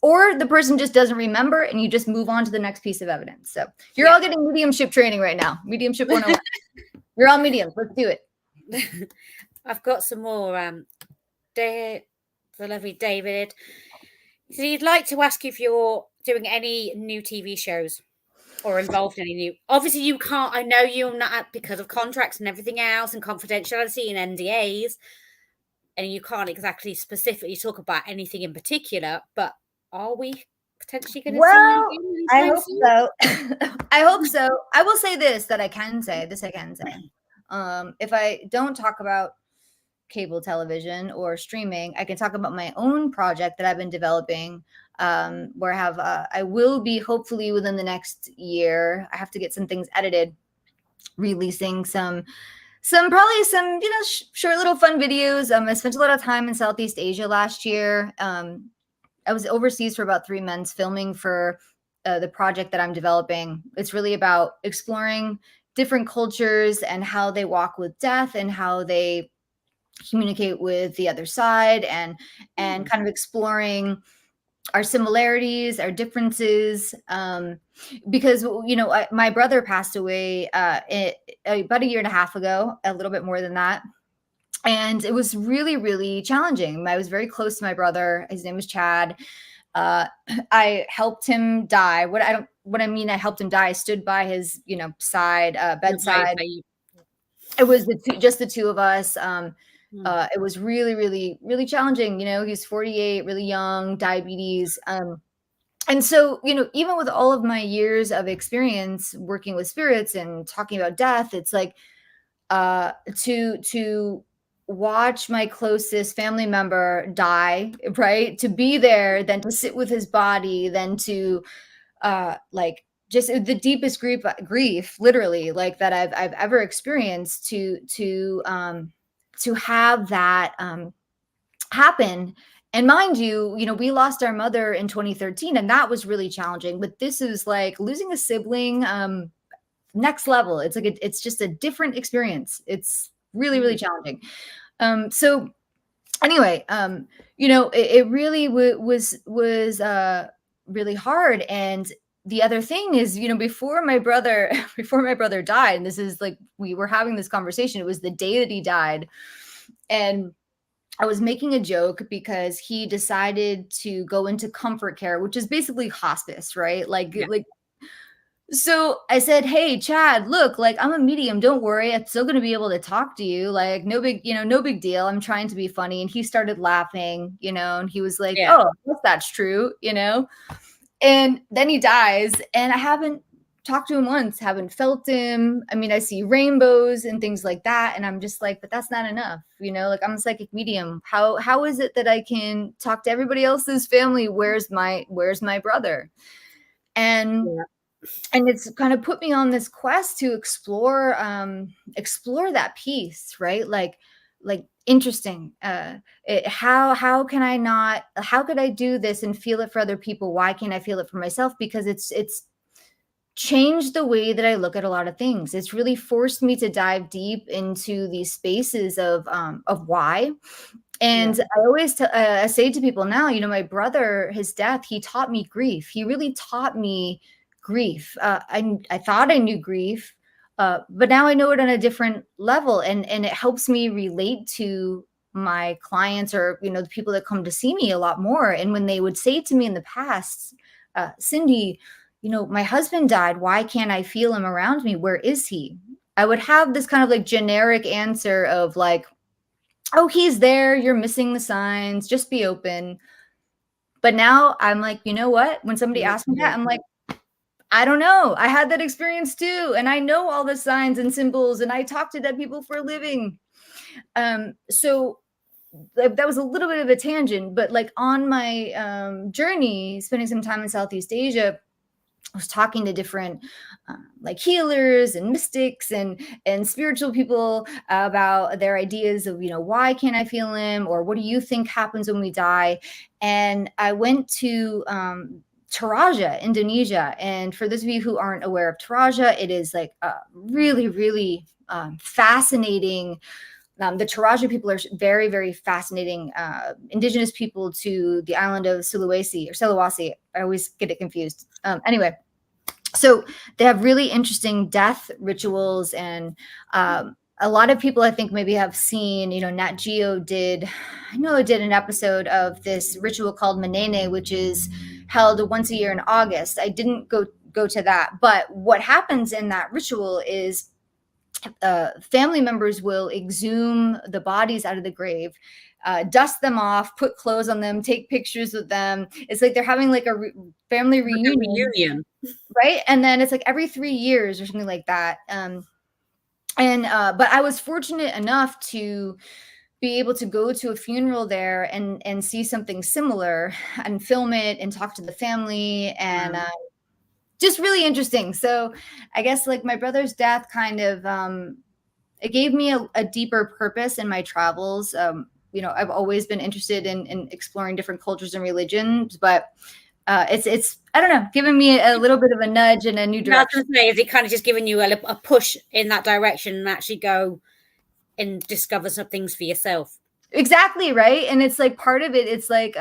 Or the person just doesn't remember and you just move on to the next piece of evidence. So you're all getting mediumship training right now. Mediumship 101. You're all mediums. Let's do it. I've got some more. The lovely David. So he'd like to ask if you're doing any new TV shows or involved in any new. Obviously, you can't. I know you're not, because of contracts and everything else and confidentiality and NDAs, and you can't exactly specifically talk about anything in particular. But are we potentially going to see you? I hope so. I hope so. I will say this, I can say. If I don't talk about cable television or streaming, I can talk about my own project that I've been developing, where I will be, hopefully within the next year, I have to get some things edited, releasing some probably some, you know, short little fun videos. I spent a lot of time in Southeast Asia last year. I was overseas for about 3 months filming for the project that I'm developing. It's really about exploring different cultures and how they walk with death and how they communicate with the other side, and kind of exploring our similarities, our differences, because my brother passed away about a year and a half ago, a little bit more than that, and it was really, really challenging. I was very close to my brother. His name was Chad. uh, I helped him die. What I mean, I helped him die. I stood by his, side, bedside. It was just the two of us. It was really, really, really challenging. He was 48, really young, diabetes. And so, even with all of my years of experience working with spirits and talking about death, it's like, to watch my closest family member die, right? To be there, then to sit with his body, then to like just the deepest grief literally, like that I've ever experienced, to have that happen. And mind you, we lost our mother in 2013, and that was really challenging, but this is like losing a sibling, next level. It's like it's just a different experience. It's really, really challenging. So anyway, it really was really hard. And the other thing is, before my brother before my brother died, and this is like, we were having this conversation, it was the day that he died, and I was making a joke because he decided to go into comfort care, which is basically hospice, right? So I said, "Hey, Chad, look, like, I'm a medium. Don't worry. I'm still going to be able to talk to you. Like, no big deal. I'm trying to be funny." And he started laughing, and he was like, Yeah. "Oh, I guess that's true." And then he dies, and I haven't talked to him once, haven't felt him. I mean, I see rainbows and things like that. And I'm just like, but that's not enough. Like, I'm a psychic medium. How is it that I can talk to everybody else's family? Where's my brother? And Yeah. and it's kind of put me on this quest to explore that piece, right? Like interesting. How can I not? How could I do this and feel it for other people? Why can't I feel it for myself? Because it's changed the way that I look at a lot of things. It's really forced me to dive deep into these spaces of why. And I always say to people now, my brother, his death, he taught me grief. He really taught me grief. I thought I knew grief, but now I know it on a different level, and it helps me relate to my clients, or the people that come to see me, a lot more. And when they would say to me in the past, Cindy, my husband died. Why can't I feel him around me? Where is he? I would have this kind of like generic answer of like, "Oh, he's there. You're missing the signs. Just be open." But now I'm like, you know what? When somebody asks me that, I'm like, I don't know. I had that experience too. And I know all the signs and symbols, and I talk to dead people for a living. So that was a little bit of a tangent, but like on my journey, spending some time in Southeast Asia, I was talking to different like healers and mystics and spiritual people about their ideas of, why can't I feel him, or what do you think happens when we die? And I went to Toraja, Indonesia. And for those of you who aren't aware of Toraja, it is like a really, really fascinating. The Taraja people are very, very fascinating indigenous people to the island of Sulawesi. I always get it confused. Anyway, so they have really interesting death rituals, and a lot of people, I think, maybe have seen, Nat Geo did an episode of this ritual called Manene, which is held once a year in August. I didn't go to that, but what happens in that ritual is family members will exhume the bodies out of the grave, dust them off, put clothes on them, take pictures with them. It's like they're having like a family reunion, right? And then it's like every 3 years or something like that. But I was fortunate enough to be able to go to a funeral there and see something similar and film it and talk to the family, and just really interesting. So I guess like my brother's death kind of it gave me a deeper purpose in my travels. I've always been interested in exploring different cultures and religions, but it's I don't know, giving me a little bit of a nudge in a new Yeah, I was direction. gonna say, is it kind of just giving you a push in that direction and actually go and discover some things for yourself? Exactly, right? And it's like part of it, it's like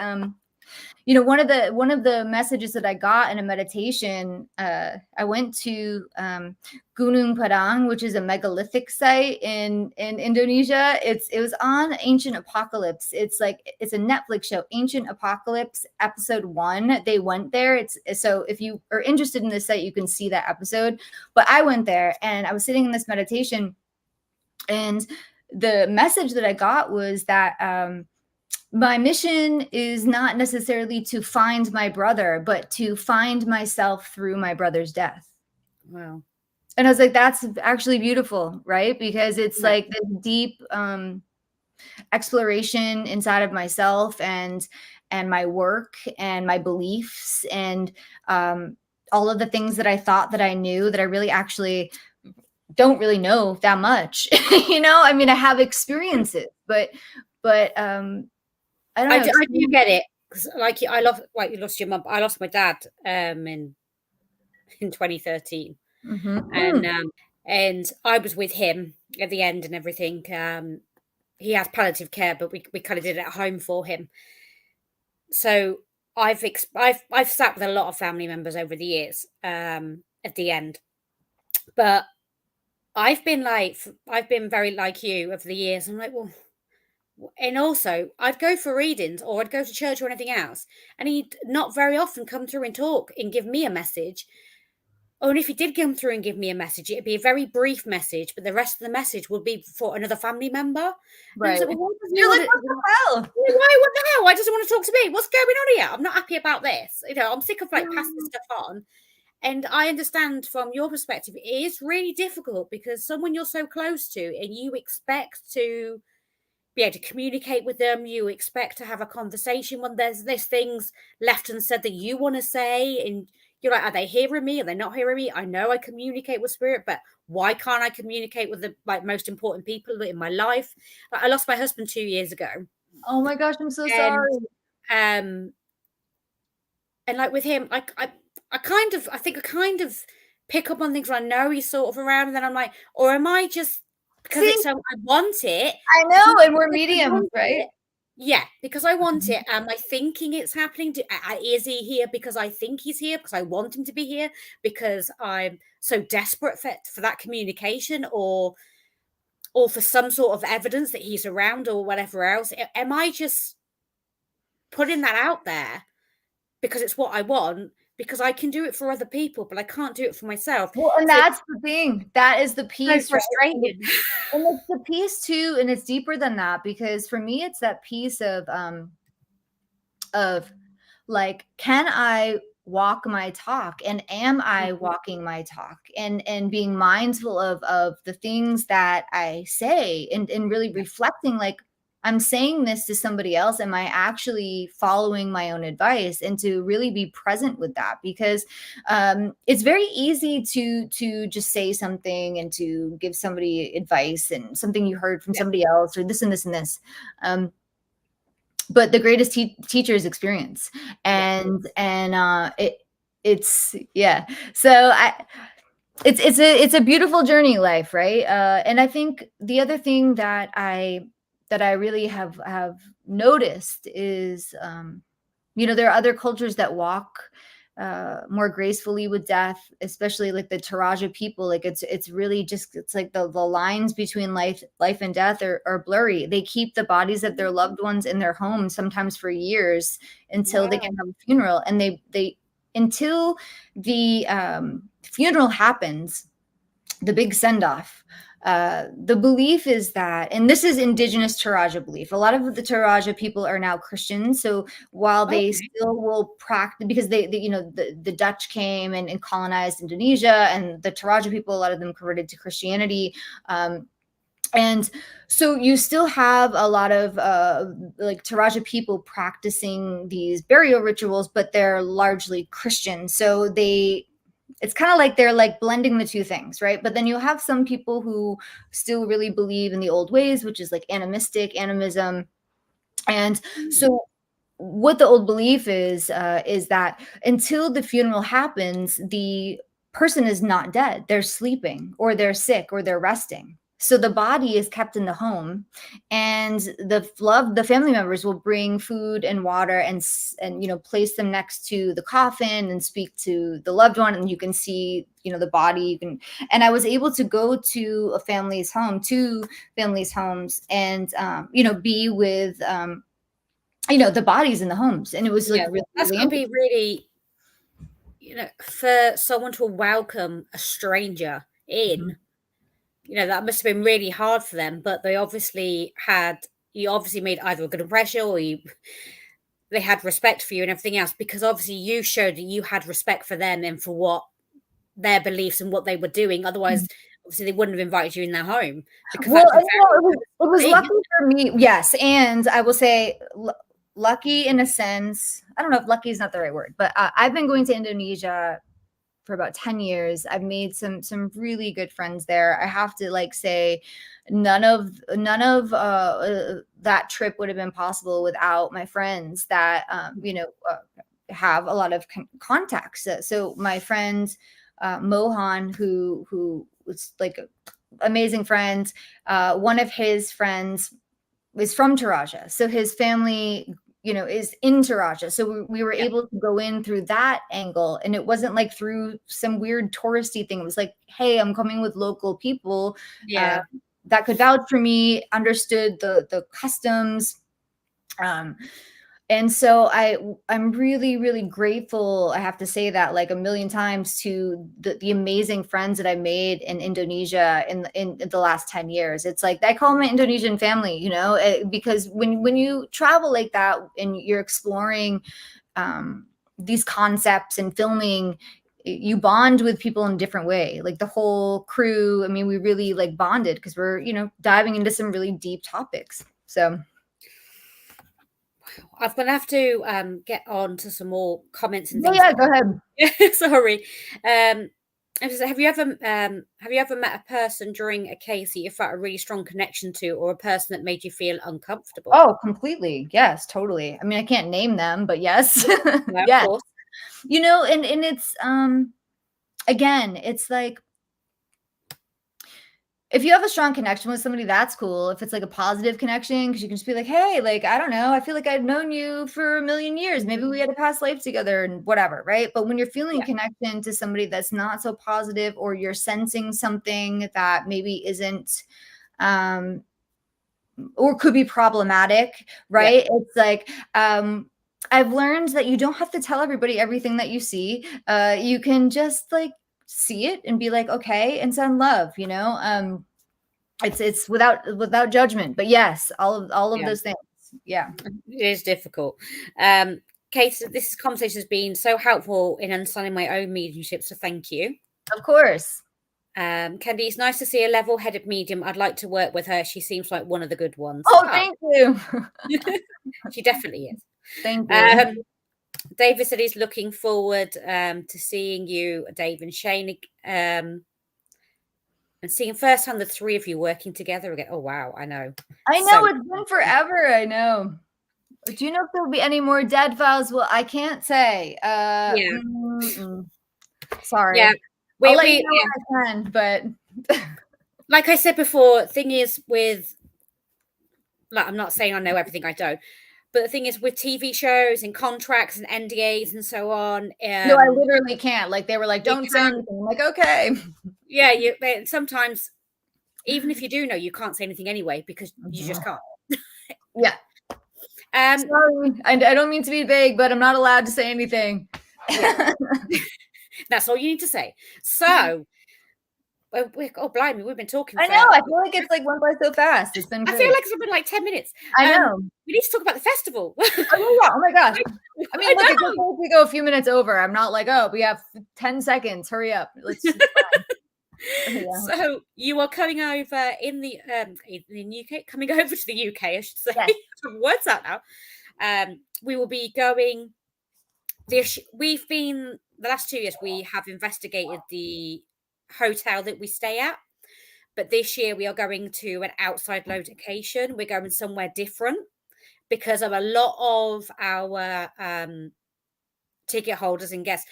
one of the messages that I got in a meditation, I went to Gunung Padang, which is a megalithic site in Indonesia. It was on Ancient Apocalypse. It's a Netflix show, Ancient Apocalypse episode 1. They went there. It's so if you are interested in this site, you can see that episode. But I went there and I was sitting in this meditation, and the message that I got was that my mission is not necessarily to find my brother, but to find myself through my brother's death. Wow. And I was like, that's actually beautiful, right? Because it's Yeah. like this deep exploration inside of myself and my work and my beliefs and all of the things that I thought that I knew that I really actually don't really know that much. I mean, I have experiences, but I don't know. I do get it, because like you lost your mum. I lost my dad in 2013, and I was with him at the end and everything. He has palliative care, but we kind of did it at home for him. So I've sat with a lot of family members over the years at the end, but I've been very like you over the years. I'm like, well, and also I'd go for readings or I'd go to church or anything else, and he'd not very often come through and talk and give me a message. Or if he did come through and give me a message, it'd be a very brief message, but the rest of the message would be for another family member. And I was Right. like, well, why doesn't You're he like, want what to, the hell? what the hell? Why doesn't he want to talk to me? What's going on here? I'm not happy about this. I'm sick of like passing stuff on. And I understand from your perspective, it is really difficult because someone you're so close to and you expect to be able to communicate with them, you expect to have a conversation when there's things left unsaid that you want to say, and you're like, are they hearing me? Are they not hearing me? I know I communicate with spirit, but why can't I communicate with the most important people in my life? Like, I lost my husband 2 years ago, Oh my gosh, I'm so and sorry. um and like with him, I kind of pick up on things when I know he's sort of around, and then I'm like, or am I just because See, it's so I want it? I know, and we're mediums, right? Yeah, because I want Mhm. it. Am I thinking it's happening? Is he here because I think he's here because I want him to be here because I'm so desperate for that communication, or for some sort of evidence that he's around or whatever else? Am I just putting that out there because it's what I want? Because I can do it for other people, but I can't do it for myself. Well, and So it's that's the thing. That is the so piece, right? frustrating. And it's the piece too, and it's deeper than that because for me, it's that piece of like, can I walk my talk, and am I walking my talk, and being mindful of the things that I say, and really reflecting, like, I'm saying this to somebody else, am I actually following my own advice, and to really be present with that, because it's very easy to just say something and to give somebody advice and something you heard from Yeah, somebody else, or this and this and this. But the greatest teacher is experience, yeah, it's yeah. So it's a beautiful journey, life, right? And I think the other thing that I really have noticed is there are other cultures that walk more gracefully with death, especially like the Taraja people. Like it's really just, it's like the lines between life and death are blurry. They keep the bodies of their loved ones in their homes, sometimes for years, until they wow, can have a funeral. And they until the funeral happens, the big send off. The belief is that, and this is indigenous Taraja belief. A lot of the Taraja people are now Christians. So while they okay, still will practice, because the Dutch came and colonized Indonesia, and the Taraja people, a lot of them converted to Christianity. And so you still have a lot of like Taraja people practicing these burial rituals, but they're largely Christian. So it's kind of like they're like blending the two things, right? But then you'll have some people who still really believe in the old ways, which is like animistic animism. And mm, so what the old belief is that until the funeral happens, the person is not dead. They're sleeping, or they're sick, or they're resting. So the body is kept in the home, and the family members will bring food and water, and place them next to the coffin and speak to the loved one, and you can see the body. And I was able to go to a family's home, two families' homes, and be with the bodies in the homes, and it was like Yeah, really, that's really got to be interesting. really, for someone to welcome a stranger in, that must have been really hard for them. But you obviously made either a good impression, or they had respect for you and everything else, because obviously you showed that you had respect for them and for what their beliefs and what they were doing. Otherwise, obviously, they wouldn't have invited you in their home, because Well, that's a it was very lucky thing. for me, yes, and I will say lucky in a sense. I don't know if lucky is not the right word, but I've been going to Indonesia for about 10 years. I've made some really good friends there. I have to say none of that trip would have been possible without my friends that have a lot of contacts. So my friend Mohan, who was like an amazing friend, one of his friends is from Taraja, so his family is in Taraja. So we were able to go in through that angle, and it wasn't like through some weird touristy thing. It was like, hey, I'm coming with local people Yeah. that could vouch for me, understood the customs. And so I'm really, really grateful. I have to say that like a million times to the amazing friends that I made in Indonesia in the last 10 years. It's like I call my Indonesian family, because when you travel like that and you're exploring these concepts and filming, you bond with people in a different way. Like the whole crew, I mean, we really like bonded because we're diving into some really deep topics. So I'm gonna have to get on to some more comments and things. yeah, go ahead. Sorry. Have you ever met a person during a case that you felt a really strong connection to, or a person that made you feel uncomfortable? Oh, completely. Yes, totally. I mean, I can't name them, but yes. Yeah, of Yes. course. And it's again, it's like if you have a strong connection with somebody, that's cool. If it's like a positive connection, because you can just be like, hey, like, I don't know, I feel like I've known you for a million years. Maybe we had a past life together and whatever, right? But when you're feeling Yeah. a connection to somebody that's not so positive, or you're sensing something that maybe isn't or could be problematic, Yeah. right? It's like I've learned that you don't have to tell everybody everything that you see. You can just like see it and be like, okay, and send love, it's without judgment. But yes, all of Yeah. those things. Yeah. It is difficult. Kate, this conversation has been so helpful in understanding my own mediumship, so thank you. Of course. Candy, it's nice to see a level-headed medium. I'd like to work with her. She seems like one of the good ones. Oh, thank you. She definitely is. Thank you. David said he's looking forward to seeing you, Dave and Shane, and seeing firsthand the three of you working together again. Oh, wow. I know. I So know it's been forever. I know. Do you know if there'll be any more dead files? Well, I can't say. yeah. Sorry. Yeah. I'll let you know Yeah. when I can, but Like I said before, thing is with, like, I'm not saying I know everything, I don't. But the thing is with TV shows and contracts and NDAs and so on. no, I literally can't. Like they were like, You don't say can't, anything. I'm like, okay. yeah, sometimes, even if you do know, you can't say anything anyway, because you just can't. Yeah. Um, Sorry. I don't mean to be vague, but I'm not allowed to say anything. yeah, that's all you need to say. So, oh, blimey, we've been talking I for. know. I feel like it's like went by so fast. It's been I great. feel like it's been like 10 minutes. I know. We need to talk about the festival. Oh, yeah. Oh my gosh. I mean, I look, it's know. okay if we go a few minutes over. I'm not like, oh, we have 10 seconds. Hurry up. Let's just yeah. So you are coming over in the UK, coming over to the UK, I should say. Yes. Words out now. We will be going. We've been the last 2 years. We have investigated the hotel that we stay at, but this year we are going to an outside location. We're going somewhere different because of a lot of our ticket holders and guests,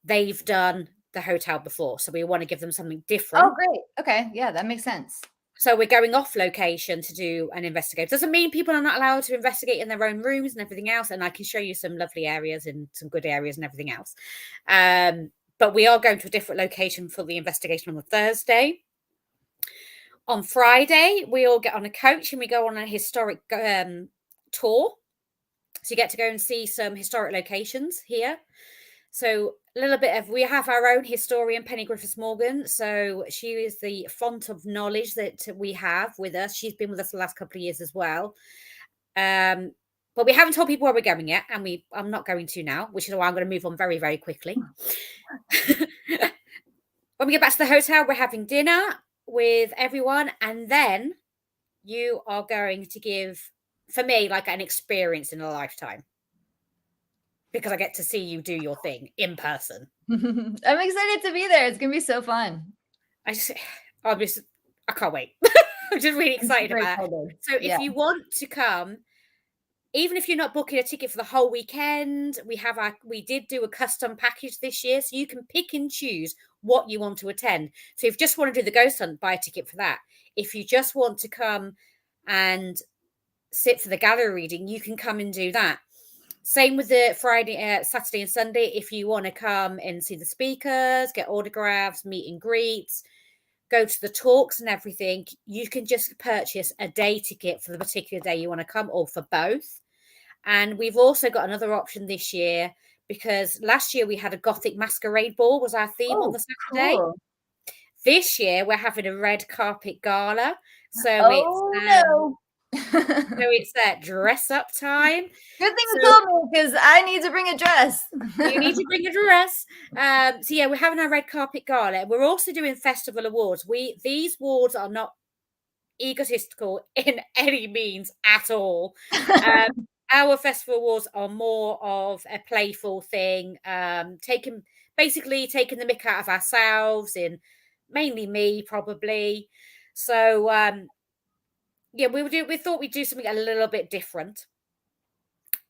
they've done the hotel before, so we want to give them something different. Oh, great. Okay. Yeah, that makes sense. So we're going off location to do an investigate. Doesn't mean people are not allowed to investigate in their own rooms and everything else. And I can show you some lovely areas and some good areas and everything else. But we are going to a different location for the investigation on the Thursday. On Friday, we all get on a coach and we go on a historic tour. So you get to go and see some historic locations here. So a little bit of, we have our own historian, Penny Griffiths-Morgan. So she is the font of knowledge that we have with us. She's been with us the last couple of years as well. But we haven't told people where we're going yet. And I'm not going to now, which is why I'm going to move on very, very quickly. When we get back to the hotel, we're having dinner with everyone. And then you are going to give, for me, like an experience in a lifetime. Because I get to see you do your thing in person. I'm excited to be there. It's going to be so fun. I can't wait. I'm just really excited about it. So if you want to come, even if you're not booking a ticket for the whole weekend, we did do a custom package this year, so you can pick and choose what you want to attend. So if you just want to do the ghost hunt, buy a ticket for that. If you just want to come and sit for the gallery reading, you can come and do that. Same with the Friday, Saturday and Sunday. If you want to come and see the speakers, get autographs, meet and greets, go to the talks and everything, you can just purchase a day ticket for the particular day you want to come, or for both. And we've also got another option this year, because last year we had a Gothic masquerade ball was our theme on the Saturday. Cool. This year we're having a red carpet gala. So so it's that dress up time. Good thing you told me, because I need to bring a dress. You need to bring a dress. So yeah, we're having our red carpet gala. We're also doing festival awards. These awards are not egotistical in any means at all. Our festival awards are more of a playful thing, taking the mick out of ourselves, and mainly me probably. So yeah, we thought we'd do something a little bit different.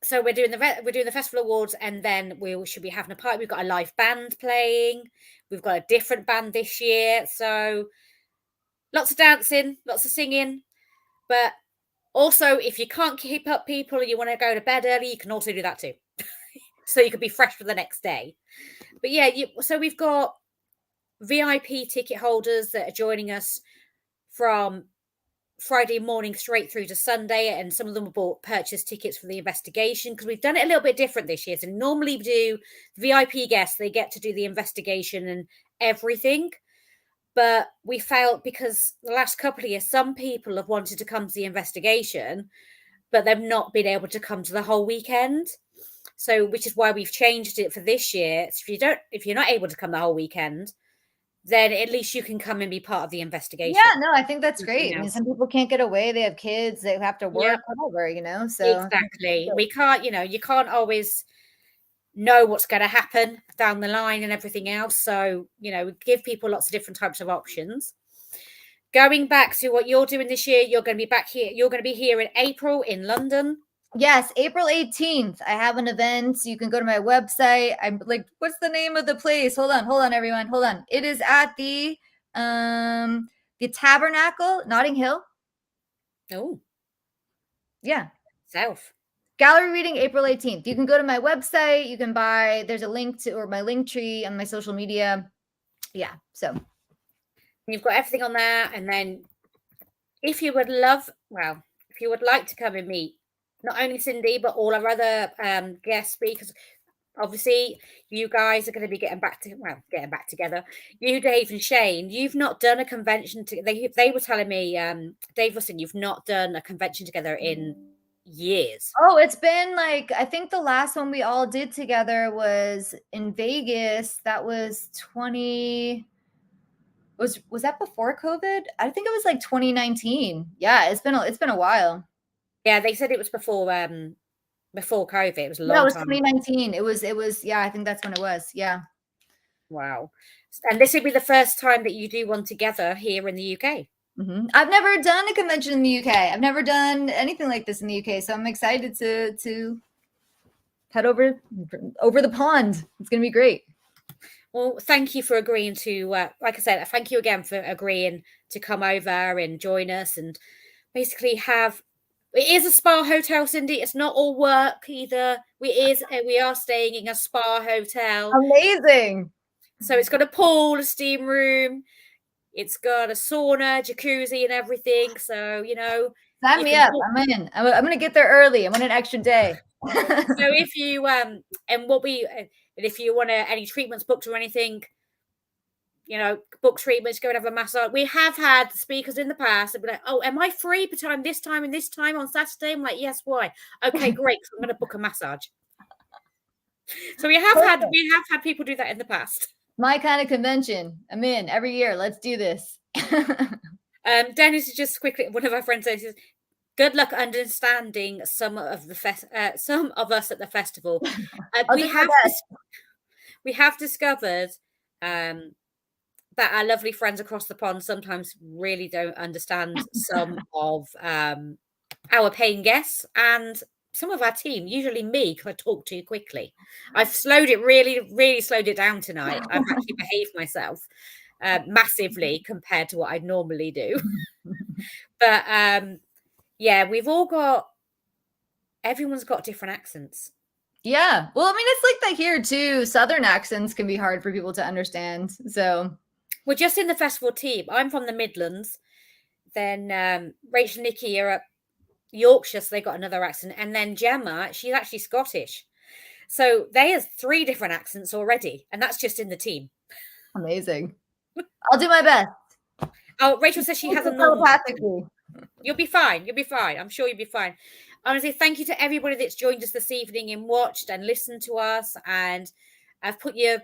So we're doing the festival awards, and then we should be having a party. We've got a live band playing. We've got a different band this year. So lots of dancing, lots of singing. But also, if you can't keep up people and you want to go to bed early, you can also do that too. So you could be fresh for the next day. But yeah, so we've got VIP ticket holders that are joining us from Friday morning straight through to Sunday, and some of them bought purchase tickets for the investigation, because we've done it a little bit different this year. So normally we do VIP guests, they get to do the investigation and everything, but we felt, because the last couple of years some people have wanted to come to the investigation, but they've not been able to come to the whole weekend. So which is why we've changed it for this year. So if you're not able to come the whole weekend, then at least you can come and be part of the investigation. Yeah, no, I think that's great. I mean, some people can't get away. They have kids. They have to work, whatever, so. Exactly. We can't, you can't always know what's going to happen down the line and everything else. So, give people lots of different types of options. Going back to what you're doing this year, you're going to be back here. You're going to be here in April in London. Yes, April 18th. I have an event. You can go to my website. I'm like, what's the name of the place? Hold on, everyone. Hold on. It is at the Tabernacle, Notting Hill. Oh. Yeah. South. Gallery reading April 18th. You can go to my website. You can buy, there's a link to, or my link tree on my social media. Yeah. So you've got everything on there. And then if you would like to come and meet not only Cindy, but all our other guest speakers. Obviously, you guys are going to be getting back together. You, Dave and Shane, you've not done a convention. They were telling me, Dave was saying you've not done a convention together in years. Oh, it's been like, I think the last one we all did together was in Vegas. That was was that before COVID? I think it was like 2019. Yeah, it's been a while. Yeah, they said it was before COVID. It was a long time. No, it was 2019. It was, yeah, I think that's when it was. Yeah. Wow. And this would be the first time that you do one together here in the UK. I've never done a convention in the UK. I've never done anything like this in the UK, so I'm excited to head over the pond. It's going to be great. Well, thank you for agreeing to, like I said, thank you again for agreeing to come over and join us and basically have. It is a spa hotel, Cindy. It's not all work either. We are staying in a spa hotel. Amazing. So it's got a pool, a steam room. It's got a sauna, jacuzzi, and everything. So sign me up. I'm in. I'm going to get there early. I want an extra day. So if you and if you want any treatments booked or anything, book treatments, go and have a massage. We have had speakers in the past and be like, "Oh, am I free between this time and this time on Saturday?" I'm like, "Yes, why?" Okay, great. So I'm going to book a massage. So we have had people do that in the past. My kind of convention. I'm in every year. Let's do this. Dennis is just quickly. One of our friends says, "Good luck understanding some of us at the festival." We have discovered that our lovely friends across the pond sometimes really don't understand some of our paying guests and some of our team, usually me, because I talk too quickly. I've really slowed it down tonight. I've actually behaved myself massively compared to what I normally do. But yeah, everyone's got different accents. Yeah. Well, I mean, it's like that here too. Southern accents can be hard for people to understand. So we're just in the festival team. I'm from the Midlands. Then Rachel and Nikki are up Yorkshire, so they got another accent. And then Gemma, she's actually Scottish. So they have 3 different accents already. And that's just in the team. Amazing. I'll do my best. Oh, Rachel says she has a normal accent. You'll be fine. You'll be fine. I'm sure you'll be fine. Honestly, thank you to everybody that's joined us this evening and watched and listened to us. And I've put your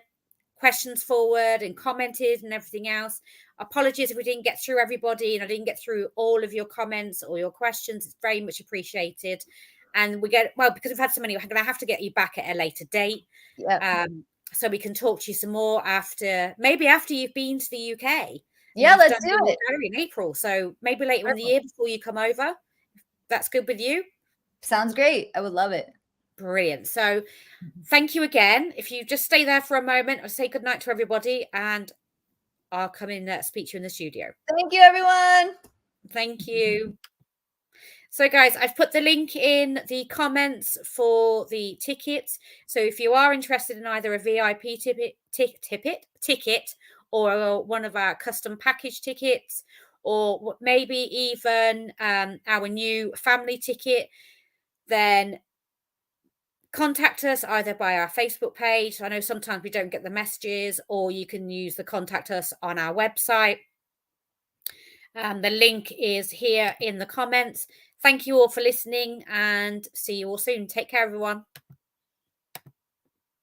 questions forward and commented and everything else. Apologies if we didn't get through everybody and I didn't get through all of your comments or your questions. It's very much appreciated. And because we've had so many, we're going to have to get you back at a later date. Yeah. So we can talk to you some more maybe after you've been to the UK. Yeah, let's do it. In April. So maybe later in the year before you come over. That's good with you? Sounds great. I would love it. Brilliant. So thank you again. If you just stay there for a moment, I'll say goodnight to everybody and I'll come in and speak to you in the studio. Thank you, everyone. Thank you. So guys, I've put the link in the comments for the tickets. So if you are interested in either a VIP ticket or one of our custom package tickets, or maybe even our new family ticket, then contact us either by our Facebook page. I know sometimes we don't get the messages, or you can use the contact us on our website. The link is here in the comments. Thank you all for listening and see you all soon. Take care, everyone.